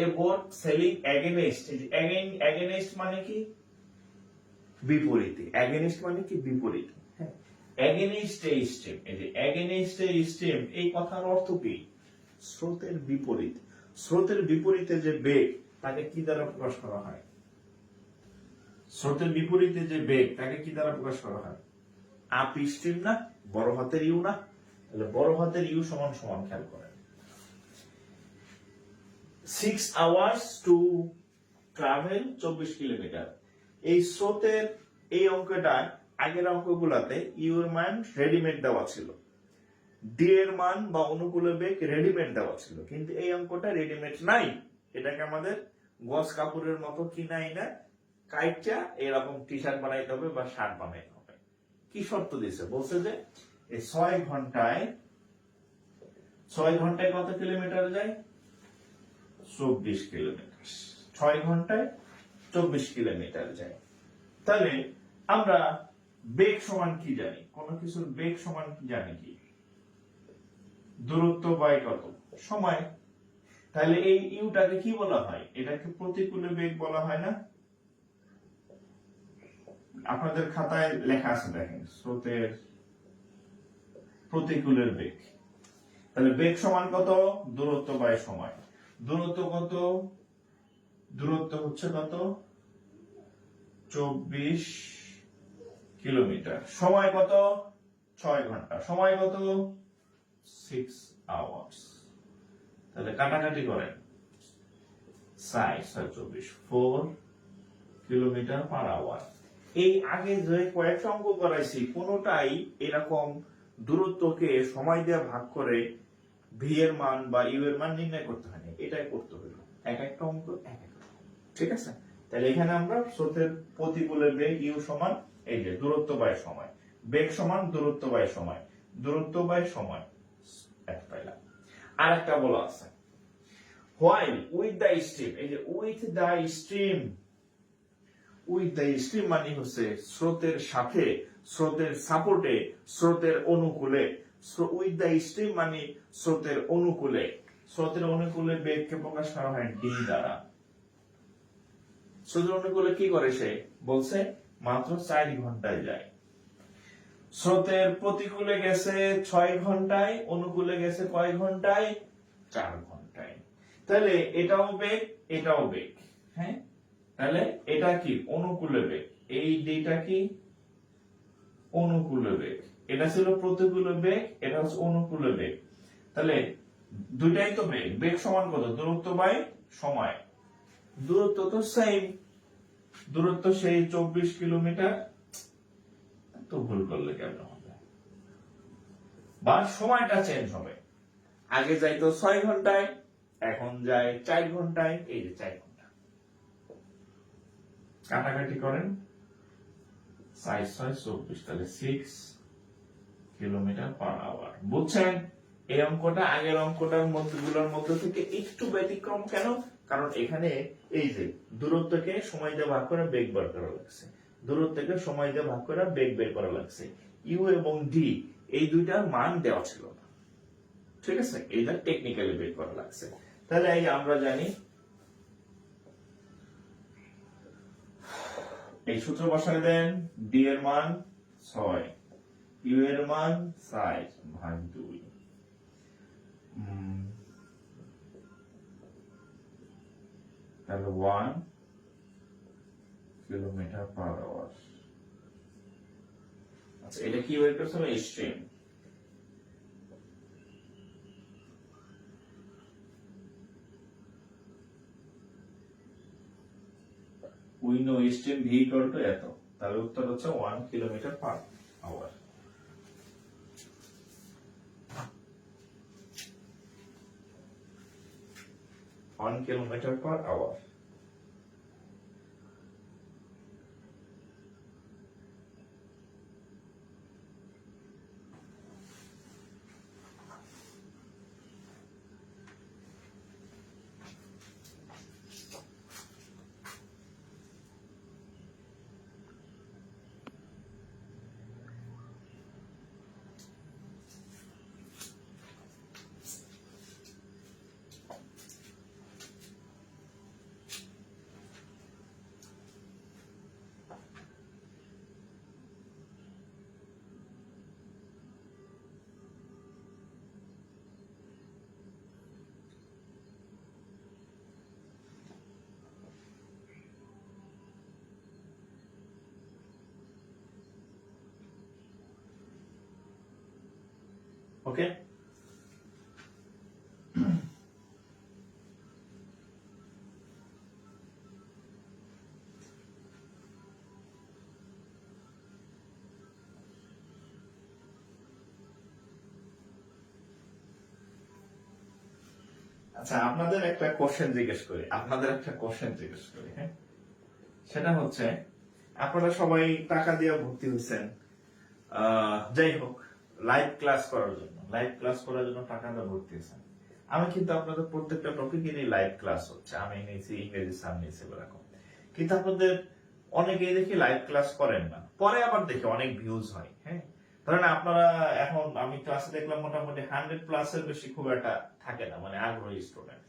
a boat selling against, against মানে কি? বিপরীতে। এগেইনস্ট মানে কি? বিপরীত। হ্যাঁ, এগেইনস্ট এ স্ট্রিম, এই যে এগেইনস্ট এ স্ট্রিম, এই কথার অর্থ কি? স্রোতের বিপরীত। স্রোতের বিপরীতে যে বেগ, তাকে কি দ্বারা প্রকাশ করা হয়? স্রোতের বিপরীতে যে বেগ, তাকে কি দ্বারা প্রকাশ করা হয়? আপ স্ট্রিম না, বড় হাতের ইউ না? তাহলে বড় হাতের ইউ সমান সমান, খেয়াল করেন, 6 hours to travel 24 কিলোমিটার। এই স্রোতের এই অঙ্কটা আগের অঙ্কগুলাতে ইউ এর মান রেডিমেড দেওয়া ছিল, ডি এর মান বা অনুকূল বেগ রেডিমেড দেওয়া ছিল, কিন্তু এই অঙ্কটা রেডিমেড নাই। এটাকে আমাদের গস কাপড়ের মতো কিনাই না, কাইটটা এরকম টি শার্ট বানাইতে হবে বা শার্ট বানাইতে হবে। কি শর্ত দিছে? বলছে যে এই 6 ঘন্টায় কত কিলোমিটার যায়? 24 কিলোমিটার। 6 ঘন্টায় 24 কিলোমিটার যায়। তাহলে আমরা বেগ সমান কি জানি? কোন কিছুর বেগ সমান কি জানি? কি? দূরত্ব বাই কত? সময়। তাহলে এই ইউটাকে কি বলা হয়? এটাকে প্রতিকূল বেগ বলা হয় না? আপনাদের খাতায় লেখা আছে, দেখেন, স্রোতের প্রতিকূলের বেগ। তাহলে বেগ সমান কত? দূরত্ব বাই সময়। দূরত্ব কত? দূরত্ব হচ্ছে কত? 24 কিলোমিটার। সময় কত? 6 ঘন্টা। সময় কত? 6 আওয়ার্স। তাহলে কাটাকাটি করেন, 4 কিলোমিটার পার আওয়ার। এই আগে যে কয়েকটা অঙ্ক করাইছি, কোনোটাই এরকম দূরত্বকে সময় দিয়ে ভাগ করে ভি এর মান বা ইউ এর মান নির্ণয় করতে হয়নি, এটাই করতে হলো। এক একটা অঙ্ক এক এক রকম, ঠিক আছে? তাহলে এখানে আমরা স্রোতের প্রতিকূলের বেগ ইউ সমান এই যে দূরত্ব বাই সময়, বেগ সমান দূরত্ব বাই সময়, দূরত্ব বাই সময় এক পাইলাম। আর একটা বলা আছে while with the stream, এই যে with the stream, with the stream মানে হচ্ছে স্রোতের সাথে, স্রোতের সাপোর্টে, স্রোতের অনুকূলে। with the stream মানে স্রোতের অনুকূলে। স্রোতের অনুকূলে বেগকে প্রকাশ করা হয় ডি দ্বারা। স্রোতের অনুকূলে কি করে সে? বলছে মাত্র 4 ঘন্টায় যায়। স্রোতের প্রতিকূলে গেছে 6 ঘন্টায়, অনুকূলে গেছে কয় ঘন্টায়? 4 ঘন্টায়। তাহলে এটাও বেগ, এটাও বেগ। হ্যাঁ, তাহলে এটা কি অনুকূলে বেগ, এই ডিটা কি অনুকূলে বেগ, এটা ছিল প্রতিকূলে বেগ, এটা হচ্ছে অনুকূলে বেগ। তাহলে দুইটাই তো বেগ, বেগ সমান কত, দূরত্ব বাই সময়। দূরত্ব তো সেম, দূরত্ব সেই 24 কিলোমিটার। তো ভুল করলে কেমন হবে, বা সময়টা চেঞ্জ হবে, আগে যাইতো 6 ঘন্টায়, এখন যায় 4 ঘন্টায়, এই যে 4 ঘন্টা। কাটাকাটি করেন, 4 6 24, তাহলে 6 কিলোমিটার পার আওয়ার। বুঝছেন? এই অঙ্কটা আগের অঙ্কটার মধ্যগুলোর মধ্যে থেকে একটু ব্যতিক্রম কেন? কারণ এখানে এই যে দূরত্বকে সময় দিয়ে ভাগ করে বেগ বের করা লাগছে, দূরত্বকে সময় দিয়ে ভাগ করে বেগ বের করা লাগছে। ইউ এবং ডি এই দুইটার মান দেওয়া ছিল না, ঠিক আছে, এইটা টেকনিক্যালি বের করা লাগছে। তাহলে এই আমরা জানি এই সূত্র বসায় দেন, ডি এর মান 6, ইউ এর মান 4 ভাগ 2, তাহলে 1 কিলোমিটার পার আওয়ার। আচ্ছা, এটা কি বের করতে হবে, stream. We know stream V equal to এত, তাহলে উত্তর হচ্ছে 1 kilometre per hour. Kilometre per hour. Okay, আচ্ছা আপনাদের একটা কোশ্চেন জিজ্ঞেস করি, হ্যাঁ, সেটা হচ্ছে আপনারা সবাই টাকা দিয়ে ভর্তি হয়েছেন, যাই হোক লাইভ ক্লাস করার জন্য টাকা দিয়ে ভর্তি হয়েছেন। আমি কিন্তু আপনাদের প্রত্যেকটা টপিকেরই লাইভ ক্লাস হচ্ছে, আমি নিয়েছি ইংরেজি স্যার নিয়েছি এরকম, কিন্তু আপনাদের অনেকেই দেখি লাইভ ক্লাস করেন না, পরে আবার দেখি অনেক ভিউজ হয়। হ্যাঁ, ধরেন আপনারা এখন আমি ক্লাসে দেখলাম মোটামুটি 100+ এর বেশি খুব একটা থাকে না, মানে আগ্রহী স্টুডেন্ট।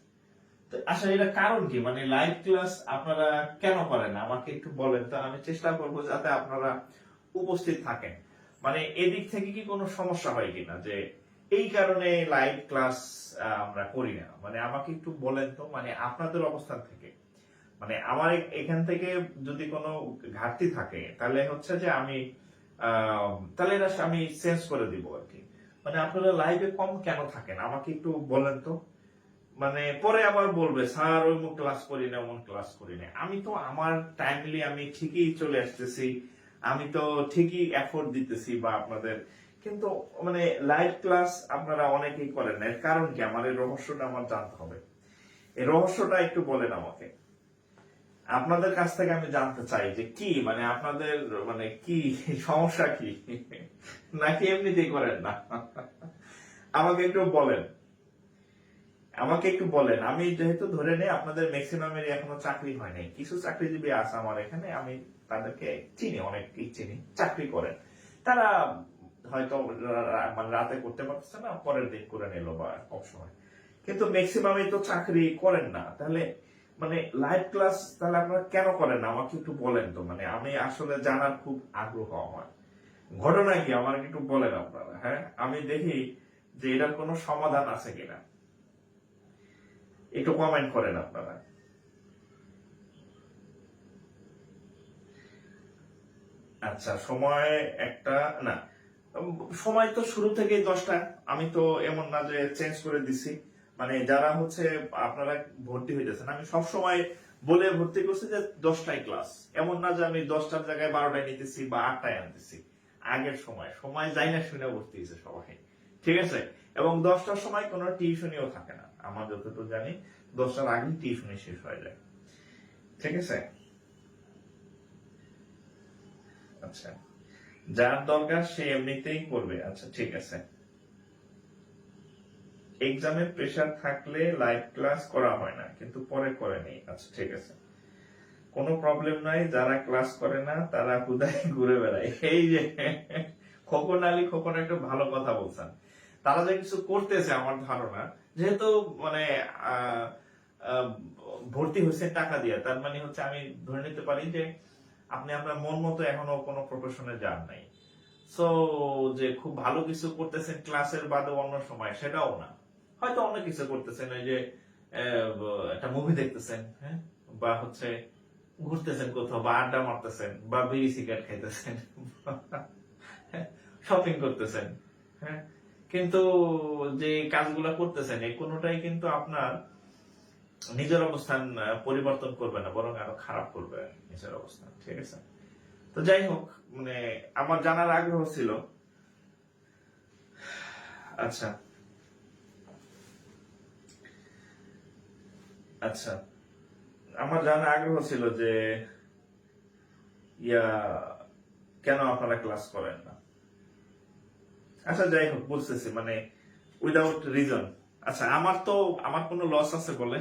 তো আসলে এটা কারণ কি, মানে লাইভ ক্লাস আপনারা কেন করেন না আমাকে একটু বলেন তো, আমি চেষ্টা করবো যাতে আপনারা উপস্থিত থাকেন। মানে এদিক থেকে কি কোনো সমস্যা হয় কিনা, যে এই কারণে লাইভ ক্লাস আমরা করি না, মানে আমাকে একটু বলেন তো, মানে আপনাদের অবস্থান থেকে, মানে আমার এখান থেকে যদি কোনো ঘাটতি থাকে তাহলে হচ্ছে যে আমি তাহলে এটা আমি চেঞ্জ করে দিব আর কি। মানে আপনারা লাইভে কম কেন থাকেন আমাকে একটু বলেন তো, মানে পরে আবার বলবে স্যার ওই ক্লাস করি না, অমন ক্লাস করি না। আমি তো আমার টাইমলি আমি ঠিকই চলে আসতেছি, আমি তো ঠিকই এফোর্ট দিতেছি বা আপনাদের, কিন্তু মানে লাইভ ক্লাস আপনারা অনেকেই করেন না, এর কারণ কি, আমার এই রহস্যটা আমার জানতে হবে, এই রহস্যটা একটু বলেন আমাকে। আপনাদের কাছ থেকে আমি জানতে চাই যে কি, মানে আপনাদের মানে কি সমস্যা কি, নাকি এমনিতেই করেন না, আমাকে একটু বলেন, আমি যেহেতু ধরে নেই আপনাদের ম্যাক্সিমামের এখনো চাকরি হয় নাই, কিছু চাকরিজীবী আছে আমার এখানে, আমি তাদেরকে চিনি, অনেককেই চিনি, চাকরি করেন, তারা হয়তো মানে রাতে করতে পারছে না, পরের দিন করে নিল বা কম সময়, কিন্তু ম্যাক্সিমামই তো চাকরি করেন না। তাহলে মানে লাইভ ক্লাস তাহলে আপনারা কেন করেন না আমাকে একটু বলেন তো, মানে আমি আসলে জানার খুব আগ্রহ আমার, ঘটনা কি আমার একটু বলেন আপনারা। হ্যাঁ, আমি দেখি যে এটার কোনো সমাধান আছে কিনা, একটু কমেন্ট করেন আপনারা। আচ্ছা, সময় একটা না, সময় তো শুরু থেকেই 10টা। আমি তো এমন না যে চেঞ্জ করে দিছি, মানে যারা হচ্ছে আপনারা ভর্তি হইতেছেন, আমি সব সময় বলে ভর্তি করছি যে 10টায় ক্লাস। এমন না যে আমি 10টার জায়গায় 12টায় নিতেছি বা 8টায় আনতেছি। আগের সময় সময় যাই না শুনে ভর্তি হয়েছে সবাই, ঠিক আছে। এবং 10টার সময় কোনো টিউশনিও থাকে না, আমার যতটুকু জানি 10টার আগেই টিউশনি শেষ হয়ে যায়, ঠিক আছে। আচ্ছা, যার দরকার সে এমনিতেই করবে, আচ্ছা ঠিক আছে। এক্সামের প্রেসার থাকলে লাইভ ক্লাস করা হয় না, কিন্তু পরে করে নেই, আচ্ছা ঠিক আছে। কোনো প্রবলেম নাই, যারা ক্লাস করে না তারা হুদায় ঘুরে বেড়ায়। এই যে খোকন আলী খোকন একটা ভালো কথা বলছেন। তারা যে কিছু করতেছে আমার ধারণা, যেহেতু মানে আহ, আহ, ভর্তি হয়েছে টাকা দিয়ে, তার মানে হচ্ছে আমি ধরে নিতে পারি যে আপনি আপনার মন মতো এখনো কোনো প্রফেশনে যান নাই। সো যে খুব ভালো কিছু করতেছেন ক্লাসের বাদে অন্য সময়, সেটাও না। হয়তো অন্য কিছু করতেছেন, ওই যে একটা মুভি দেখতেছেন, হ্যাঁ, বা হচ্ছে ঘুরতেছেন কোথাও, বা আড্ডা মারতেছেন, বা বিড়ি সিগারেট খাইতেছেন, শপিং করতেছেন, হ্যাঁ। কিন্তু যে কাজগুলা করতেছেন এই কোনোটাই কিন্তু আপনার নিজের অবস্থান পরিবর্তন করবে না, বরং আরো খারাপ করবে নিজের অবস্থান, ঠিক আছে। তো যাই হোক, মানে আমার জানার আগ্রহ ছিল। আচ্ছা, আচ্ছা, আমার জানার আগ্রহ ছিল যে ইয়া কেন আপনারা ক্লাস করেন না। আচ্ছা যাই হোক, বুঝতেছি, মানে উইদাউট রিজন। আচ্ছা, আমার কোনো লস আছে বলে?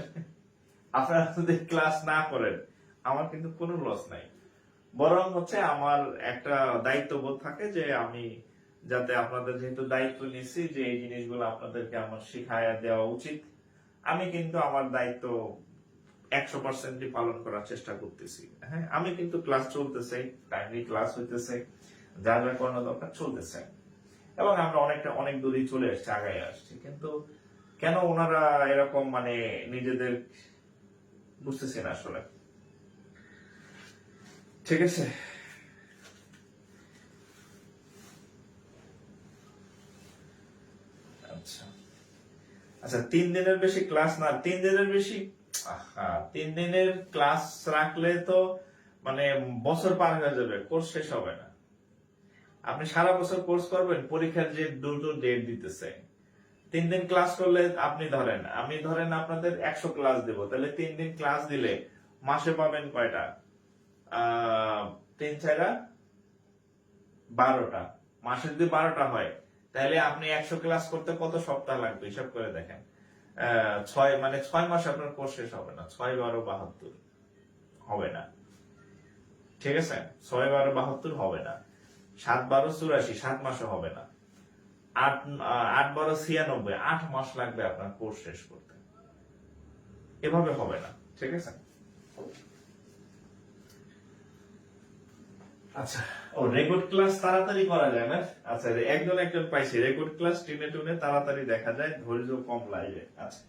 আপনারা যদি ক্লাস না করেন আমার কিন্তু কোনো লস নাই, বরং হচ্ছে আমার একটা দায়িত্ববোধ থাকে যে আমি যাতে আপনাদের যেহেতু দায়িত্ব নিচ্ছি যে এই জিনিসগুলো আপনাদেরকে আমার শিখায়া দেওয়া উচিত, আমি কিন্তু আমার দায়িত্ব 100% পালন করার চেষ্টা করতেছি। হ্যাঁ, আমি কিন্তু ক্লাস চলতেছে, টাইমলি ক্লাস হইতেছে, যা যা করানো দরকার চলতেছে, এবং আমরা অনেক দূরেই চলে আসছি, আগায় আসছি। কিন্তু কেন ওনারা এরকম মানে নিজেদের বুঝতেছি না আসলে, ঠিক আছে। আচ্ছা, আচ্ছা, 3 দিনের বেশি ক্লাস না, 3 দিনের বেশি, আহা, 3 দিনের ক্লাস রাখলে তো মানে বছর পার হয়ে যাবে, কোর্স শেষ হবে না। আপনি সারা বছর কোর্স করবেন, পরীক্ষার যে দুটো ডেট দিতেছে, 3 দিন ক্লাস করলে আপনি ধরেন, আমি ধরেন আপনাদের 100 ক্লাস দেবো, তাহলে 3 দিন ক্লাস দিলে মাসে পাবেন কয়টা? 3 4 12টা। মাসে যদি 12টা হয়, তাহলে আপনি 100 ক্লাস করতে কত সপ্তাহ লাগবে হিসাব করে দেখেন। 6 মাসে আপনার কোর্স শেষ হবে না, 6 12 72 হবে না, ঠিক আছে। 6 12 72 হবে না, 7 12 84, 7 মাসে হবে না, 8 8 12 96, 8 মাস লাগবে আপনার কোর্স শেষ করতে, এভাবে হবে না, ঠিক আছে। আচ্ছা, ও রেকর্ড ক্লাস তাড়াতাড়ি করা যায় না। আচ্ছা, একজন পাইছি, রেকর্ড ক্লাস টেনে টুনে তাড়াতাড়ি দেখা যায়, ধৈর্য কম লাগে। আচ্ছা,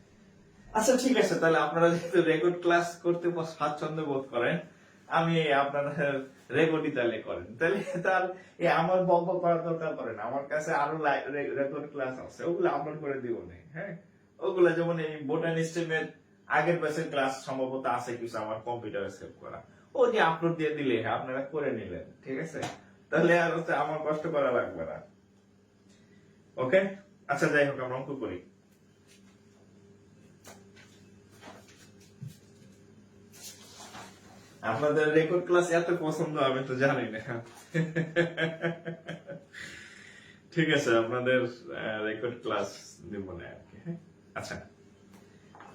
আচ্ছা ঠিক আছে, তাহলে আপনারা যেহেতু রেকর্ড ক্লাস করতে স্বাচ্ছন্দ্য বোধ করেন, আমি আপনারা রেকর্ডই তাহলে করেন, তাহলে তার আমার বক বক করার দরকার পড়ে না। আমার কাছে আরো রেকর্ড ক্লাস আছে, ওগুলো আপলোড করে দিব না, হ্যাঁ। ওগুলো যেমন এই বোটানি স্ট্রিমের আগের ব্যাচের ক্লাস সম্ভবত আছে কিছু আমার কম্পিউটারে সেভ করা, ও যে আপলোড দিয়ে দিলে আপনারা করে নিলেন, ঠিক আছে। তাহলে আর হচ্ছে আমার কষ্ট করা লাগবে না, ওকে। আচ্ছা যাই হোক, আমরা অঙ্ক করি। আপনাদের রেকর্ড ক্লাস এত পছন্দ আমি তো জানি না। ঠিক আছে, আপনাদের রেকর্ড ক্লাস দিব না আর কি, হ্যাঁ। আচ্ছা,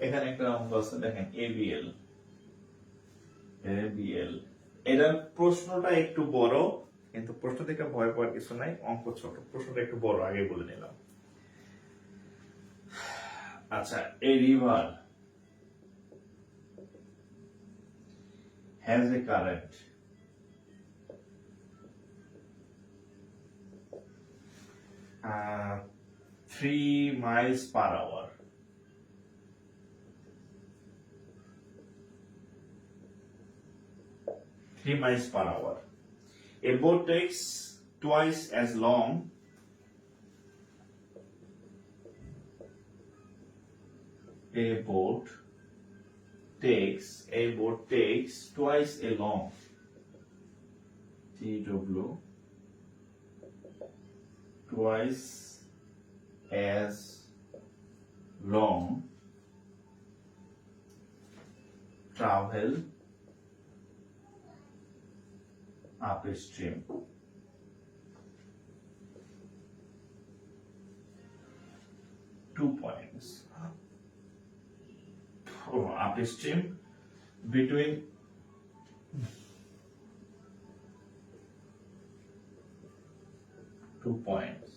এখানে একটা অঙ্ক আছে, দেখেন এবিএল। এবিএল, এটার প্রশ্নটা একটু বড়, কিন্তু প্রশ্ন থেকে ভয় পাওয়ার কিছু নাই, অঙ্ক ছোট, প্রশ্নটা একটু বড়, আগে বলে নিলাম। আচ্ছা, এ river has a current 3 miles per hour. Three miles per hour. A boat takes twice as long a boat takes twice as long TW twice as long travel upstream. Two points. Upstream between two points.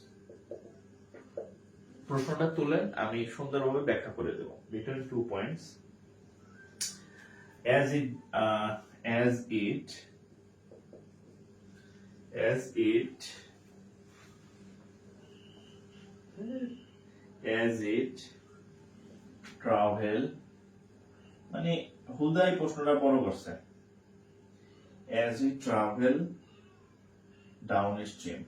প্রশ্নটা তুলে আমি সুন্দরভাবে ব্যাখ্যা করে দেব। Between 2 points, as it travel, মানে হুদাই প্রশ্নটা বড় করছে, as it travel downstream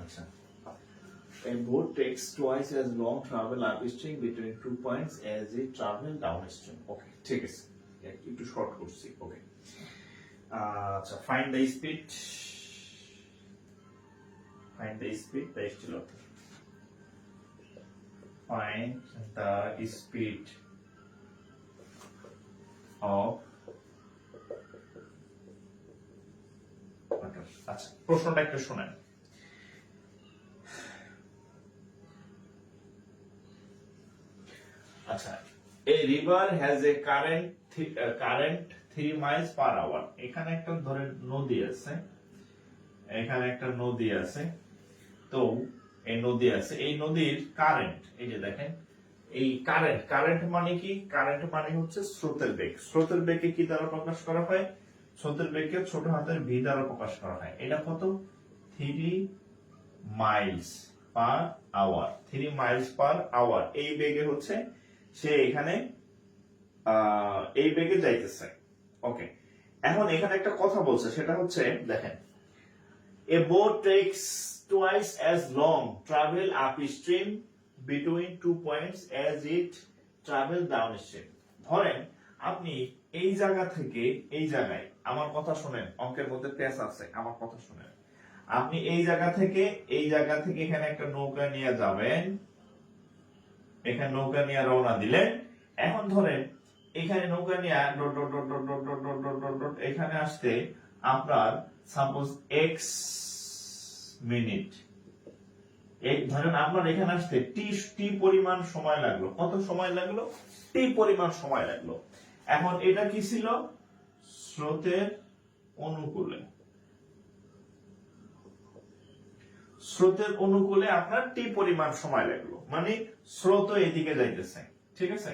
আচ্ছা, a boat takes twice as long travel upstream between 2 points as it travel downstream. Okay, ঠিক আছে, একটু শর্ট করছি। ওকে, আচ্ছা, find the speed ছিল find the speed of water. আচ্ছা, প্রশ্নটা একটু শুনেন। আচ্ছা, a river has a current 3 miles per hour. এখানে একটা ধরে নদী আছে, তো এই নদী আছে, এই নদীর কারেন্ট, এই যে দেখেন এই কারেন্ট মানে কি? কারেন্ট মানে হচ্ছে স্রোতের বেগ। স্রোতের বেগকে কি দ্বারা প্রকাশ করা হয়? স্রোতের বেগকে ছোট হাতের ভি দ্বারা প্রকাশ করা হয়। এটা কত? 3 miles per hour. 3 miles per hour এই বেগে হচ্ছে সে এখানে এই বেগে যাইতেছে। ওকে, এখন এখানে একটা কথা বলছে, সেটা হচ্ছে দেখেন, a boat takes twice as long travel upstream between 2 points as it travel downstream. ধরেন আপনি এই জায়গা থেকে এই জায়গায়, আমার কথা শুনেন, অঙ্কের মধ্যে পেঁচ আছে, আমার কথা শুনেন। আপনি এই জায়গা থেকে এখানে একটা নৌকা নিয়ে যাবেন, এখানে নৌকা নিয়ে রওনা দিলেন। এখন ধরেন এখানে নৌকা নিয়ে এখানে আসতে আপনার সাপোজ x মিনিট, ধরেন আপনার এখানে আসতে টি পরিমাণ সময় লাগলো। কত সময় লাগলো? টি পরিমাণ সময় লাগলো। এখন এটা কি ছিল? স্রোতের অনুকূলে আপনার টি পরিমাণ সময় লাগলো, মানে স্রোত এদিকে যাইতেছে। ঠিক আছে,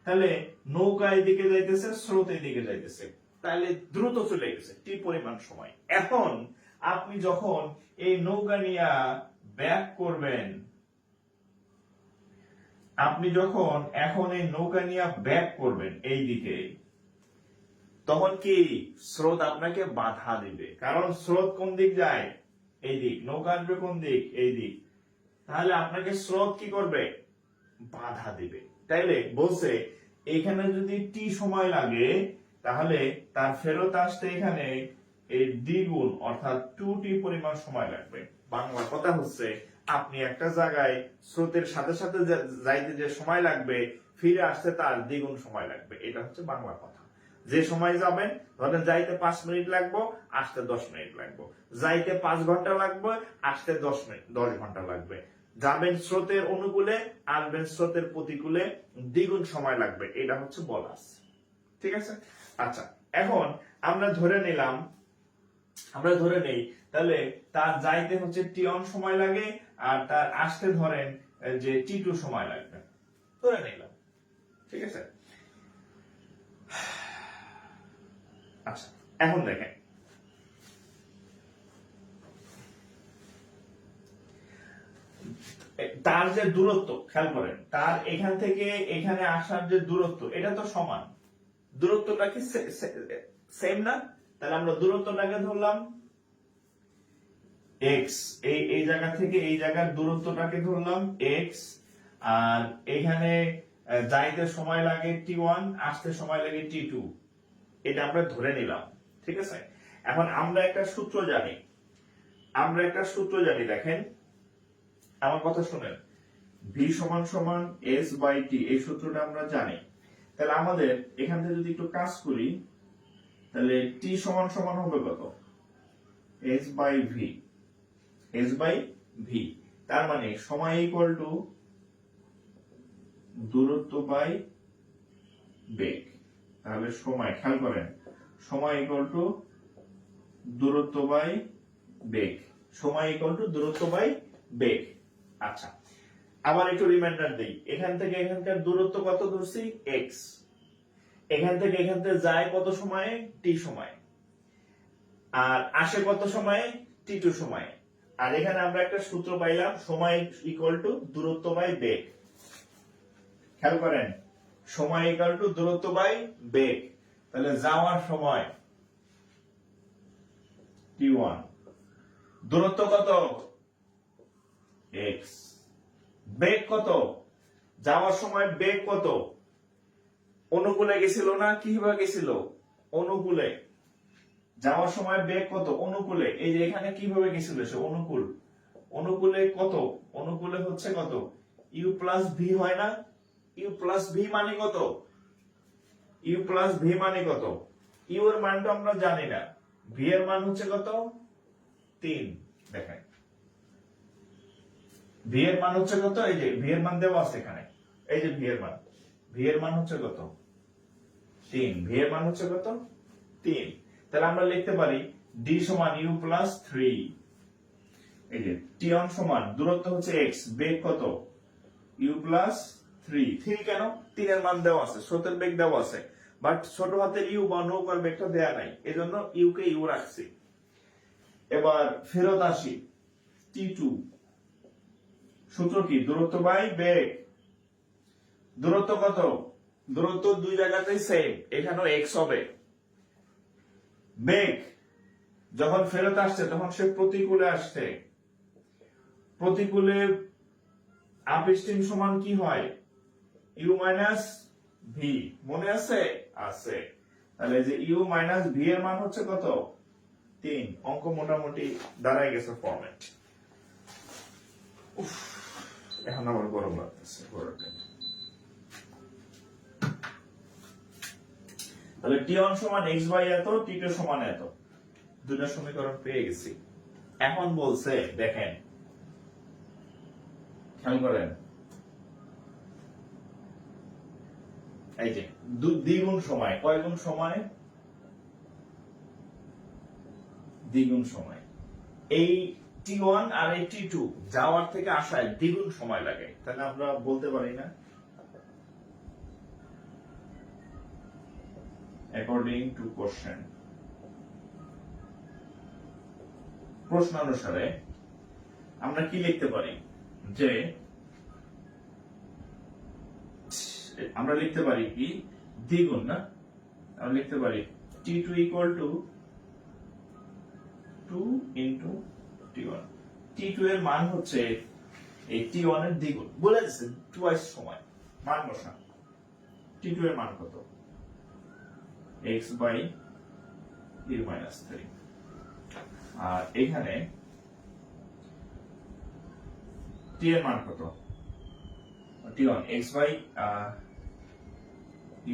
তাহলে নৌকা এদিকে যাইতেছে, স্রোত এদিকে যাইতেছে, তাহলে দ্রুত চলে গেছে, টি পরিমাণ সময়। এখন আপনি যখন এই নৌকা নিয়ে ব্যাক করবেন, এই দিকে, তখন কি স্রোত আপনাকে বাধা দিবে? কারণ স্রোত কোন দিক যায়? এই দিক। নৌকা আসবে কোন দিক? এই দিক। তাহলে আপনাকে স্রোত কি করবে? বাধা দিবে। তাইলে বলছে এখানে যদি টি সময় লাগে, তাহলে তার ফেরত আসতে এখানে এই দ্বিগুণ অর্থাৎ 2t পরিমাণ সময় লাগবে। বাংলা কথা হচ্ছে, আপনি একটা জায়গায় স্রোতের সাথে সাথে যাইতে যে সময় লাগবে, ফিরে আসতে তার দ্বিগুণ সময় লাগবে। এটা হচ্ছে বাংলা কথা। যে সময় যাবেন, ধরেন যাইতে 5 মিনিট লাগবে, আসতে 10 মিনিট লাগবে। যাইতে 5 ঘন্টা লাগবে, আসতে 10 ঘন্টা লাগবে। যাবেন স্রোতের অনুকূলে, আসবেন স্রোতের প্রতিকূলে, দ্বিগুণ সময় লাগবে। এটা হচ্ছে বলাস। ঠিক আছে, আচ্ছা, এখন আমরা ধরে নেই তাহলে তার যাইতে হচ্ছে t1 সময় লাগে, আর তার আসতে ধরেন যে t2 সময় লাগবে, ধরে নিলাম। ঠিক আছে, আচ্ছা, এখন দেখেন তার যে দূরত্ব খেয়াল করেন, তার এখান থেকে এখানে আসার যে দূরত্ব এটা তো সমান, দূরত্বটা কি সেম না? তাহলে আমরা দূরত্বটাকে ধরলাম x, এই জায়গা থেকে এই জায়গার দূরত্বটাকে ধরলাম x, আর এখানে যাইতে সময় লাগে t1, আসতে সময় লাগে t2, এটা আমরা ধরে নিলাম। ঠিক আছে, এখন আমরা একটা সূত্র জানি, দেখেন আমার কথা শুনেন, v সমান সমান s বাই t, এই সূত্রটা আমরা জানি। তাহলে আমাদের এখান থেকে যদি একটু কাজ করি, তাহলে t সমান সমান হবে কত? s বাই v, তার মানে সময় ইকুয়াল টু দূরত্ব বাই বেগ। তাহলে সময়, খেয়াল করেন, সময় ইকুয়াল টু দূরত্ব বাই বেগ, সময় ইকুয়াল টু দূরত্ব বাই বেগ। আচ্ছা, আবার একটু রিমাইন্ডার দেই, এখান থেকে এখানকার দূরত্ব কত ধরছি? x, এখান থেকে এখানতে যায় কত সময়ে? t সময়, আর আসে কত সময়ে? t2 সময়ে। আর এখানে আমরা একটা সূত্র পাইলাম, সময় ইকুয়াল টু দূরত্ব বাই বেগ। খেয়াল করেন, সময় ইকুয়াল টু দূরত্ব বাই বেগ। তাহলে যাওয়ার সময় t1, দূরত্ব কত? x, বেগ কত? যাওয়ার সময় বেগ কত? অনুকূলে গেছিল না, কিভাবে গেছিল? অনুকূলে। যাওয়ার সময় বেগ কত? অনুকূলে। এই যে এখানে কিভাবে গেছিল সে? অনুকূল। অনুকূলে কত? অনুকূলে হচ্ছে কত? u প্লাস ভি হয় না? u প্লাস ভি মানে কত? u প্লাস ভি মানে কত? u এর মানটা আমরা জানি না, v এর মান হচ্ছে কত? 3। দেখেন v এর মান হচ্ছে কত? এই যে v এর মান দেওয়া আছে এখানে, এই যে v এর মান হচ্ছে কত? 3। v এর মান হচ্ছে কত? 3। তাহলে আমরা লিখতে পারি d সমান u প্লাস 3। এই যে t1 সমান দূরত্ব হচ্ছে x, বেগ কত? u plus 3। 3 কেন? 3 এর মান দেওয়া আছে, স্রোতের বেগ দেওয়া আছে, বাট ছোট হাতের u বা নৌকার বেগটা দেয়া নাই, এজন্য u কে u রাখছি। এবার ফেরত আসি, t2, সূত্র কি? দূরত্ব বাই বেগ। দূরত্ব কত? দূরত্ব দুই জায়গাতেই সেম, এখানেও x হবে। বেগ যখন ফেরত আসছে তখন সে প্রতিকূলে আসছে, প্রতিকূলে আপস্ট্রিম সমান কি হয়? u মাইনাস ভি, মনে আছে? আছে। তাহলে যে u মাইনাস ভি এর মান হচ্ছে কত? 3। অঙ্ক মোটামুটি দাঁড়ায় গেছে ফরম্যাট। এখন আবার গরম লাগতেছে। তাহলে t1 সমান x বাই এত, t2 সমান এত, দুটো সমীকরণ পেয়ে গেছি। এখন বলছে, দেখেন খেয়াল করেন, এই যে দ্বিগুণ সময়, কয় গুণ সময়? দ্বিগুণ সময়। এই t1 আর এই t2 যাওয়ার থেকে আসায় দ্বিগুণ সময় লাগে, তাহলে আমরা বলতে পারি না according to question, প্রশ্ন অনুসারে আমরা কি লিখতে পারি? যে আমরা লিখতে পারি কি? দ্বিগুণ না, আমরা লিখতে পারি t2 equal to 2 into t1। t2 এর মান হচ্ছে এই t1 এর দ্বিগুণ, বলে দিচ্ছে টুয়াইস সময়, মান বসান। t2 এর মান কত? x by e minus 3। আর এখানে t এর মান কত? t1 x by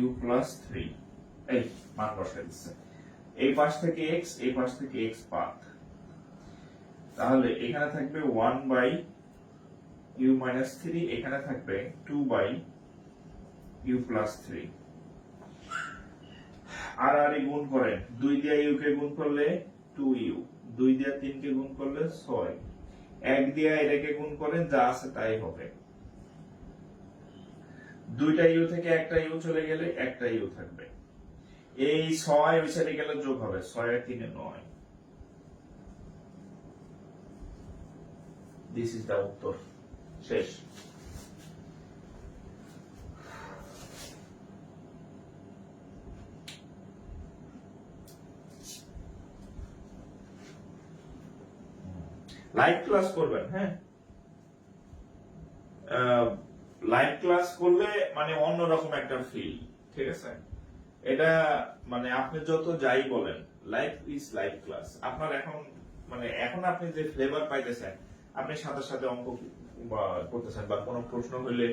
u plus 3। এই মান বসাই দিচ্ছে, এই পাশ থেকে x, এই পাশ থেকে x বাদ, তাহলে এখানে থাকবে 1 by u minus 3, এখানে থাকবে 2 by u plus 3। আর আর গুণ করেন, 2 দিয়ে u কে গুণ করলে 2u, 2 দিয়ে 3 কে গুণ করলে 6, 1 দিয়ে এটাকে গুণ করেন, যা আছে তাই হবে। দুইটা u থেকে একটা u চলে গেলে একটা u থাকবে, এই 6 ওই সাইডে গেলে যোগ হবে, 6 আর 3 এ 9। দিস ইজ দা উত্তর। শেষ। লাইভ ক্লাস করবেন, হ্যাঁ লাইভ ক্লাস করলে মানে অন্যরকম একটা ফিল, ঠিক আছে? এটা মানে আপনি যত যাই বলেন, লাইভ ইজ লাইভ ক্লাস। আপনার এখন মানে এখন আপনি যে ফ্লেভার পাইতেছেন, আপনি সাথে সাথে অঙ্ক করতেছেন বা কোনো প্রশ্ন হইলে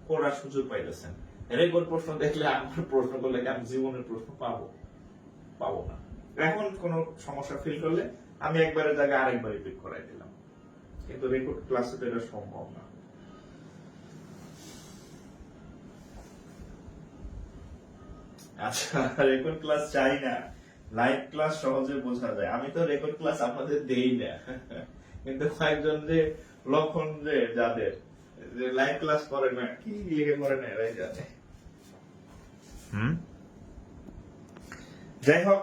করার সুযোগ পাইতেছেন। রেকর্ড প্রশ্ন দেখলে আমার প্রশ্ন করলে আমি জীবনের প্রশ্ন পাবো না। এখন কোনো সমস্যা ফিল করলে আমি একবারের জায়গায় আরেকবার রিপিট করাই দিলাম, কিন্তু রেকর্ড ক্লাসে তো এটা সম্ভব না। আচ্ছা, রেকর্ড ক্লাস চাই না, লাইভ ক্লাস সহজে বোঝা যায়। আমি তো রেকর্ড ক্লাস আপনাদের দেই না, কিন্তু কয়েকজন যে লক্ষণ যে যাদের যে লাইভ ক্লাস করে না, কি লিখে করে না এরাই জানে। যাই হোক,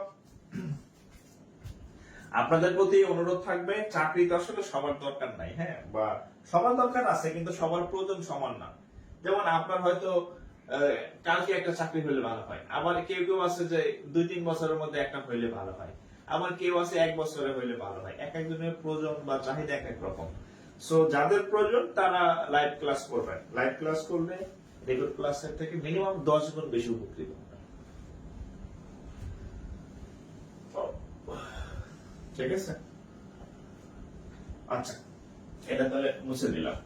আপনাদের প্রতি অনুরোধ থাকবে, চাকরি তো আসলে সবার দরকার নাই, হ্যাঁ, বা সবার দরকার আছে কিন্তু সবার প্রয়োজন সমান না। যেমন আপনার হয়তো কালকে একটা চাকরি হইলে ভালো হয়, আবার কেউ কেউ আছে যে 2-3 বছরের মধ্যে একটা হইলে ভালো হয়, আবার কেউ আছে 1 বছরে হইলে ভালো হয়। এক একজনের প্রয়োজন বা চাহিদা এক এক রকম। সো যাদের প্রয়োজন তারা লাইভ ক্লাস করবেন। লাইভ ক্লাস করলে রেকর্ড ক্লাসের থেকে মিনিমাম 10 গুণ বেশি উপকৃত হবেন। ঠিক আছে, আচ্ছা এটা তাহলে মুছে দিলাম।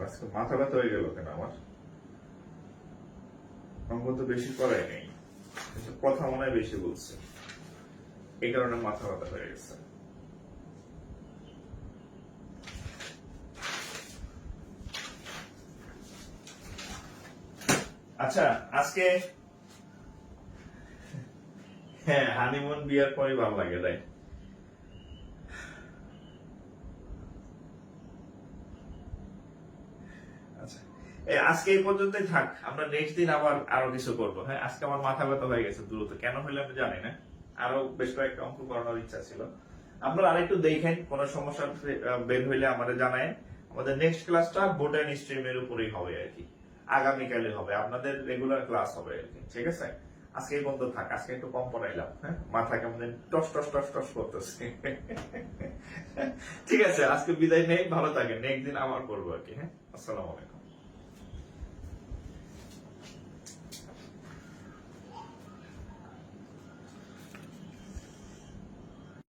আজকে মাথা ব্যথা হয়ে গেল কেন আমার? অঙ্ক তো বেশি করাই নেই, কথা মনে হয় বেশি বলছে, এই কারণে মাথা ব্যথা হয়ে গেছে। আচ্ছা, আজকে হ্যাঁ হানিমুন বিয়ার পরে ভালো লাগে, তাই আজকে এই পর্যন্তই থাক। আমরা নেক্সট দিন আবার আরো কিছু করবো। হ্যাঁ, আজকে আমার মাথা ব্যথা হয়ে গেছে দ্রুত, কেন হইলে আমি জানি না। আরো বেশ কয়েকটা অঙ্ক করানোর ইচ্ছা ছিল। আপনারা আরেকটু দেখেন, কোন সমস্যা বের হইলে আমাদের জানায়। আমাদের নেক্সট ক্লাসটা বোটানি স্ট্রিমের উপরেই হবে আর কি, আগামীকালে হবে, আপনাদের রেগুলার ক্লাস হবে আর কি। ঠিক আছে, আজকে এই পর্যন্ত থাক। আজকে একটু কম পড়াইলাম, হ্যাঁ, মাথা কেমন টস টস টস টস করতেছে। ঠিক আছে, আজকে বিদায় নেই, ভালো থাকেন, নেক্সট দিন আবার করবো আর কি। হ্যাঁ, আসসালামু আলাইকুম।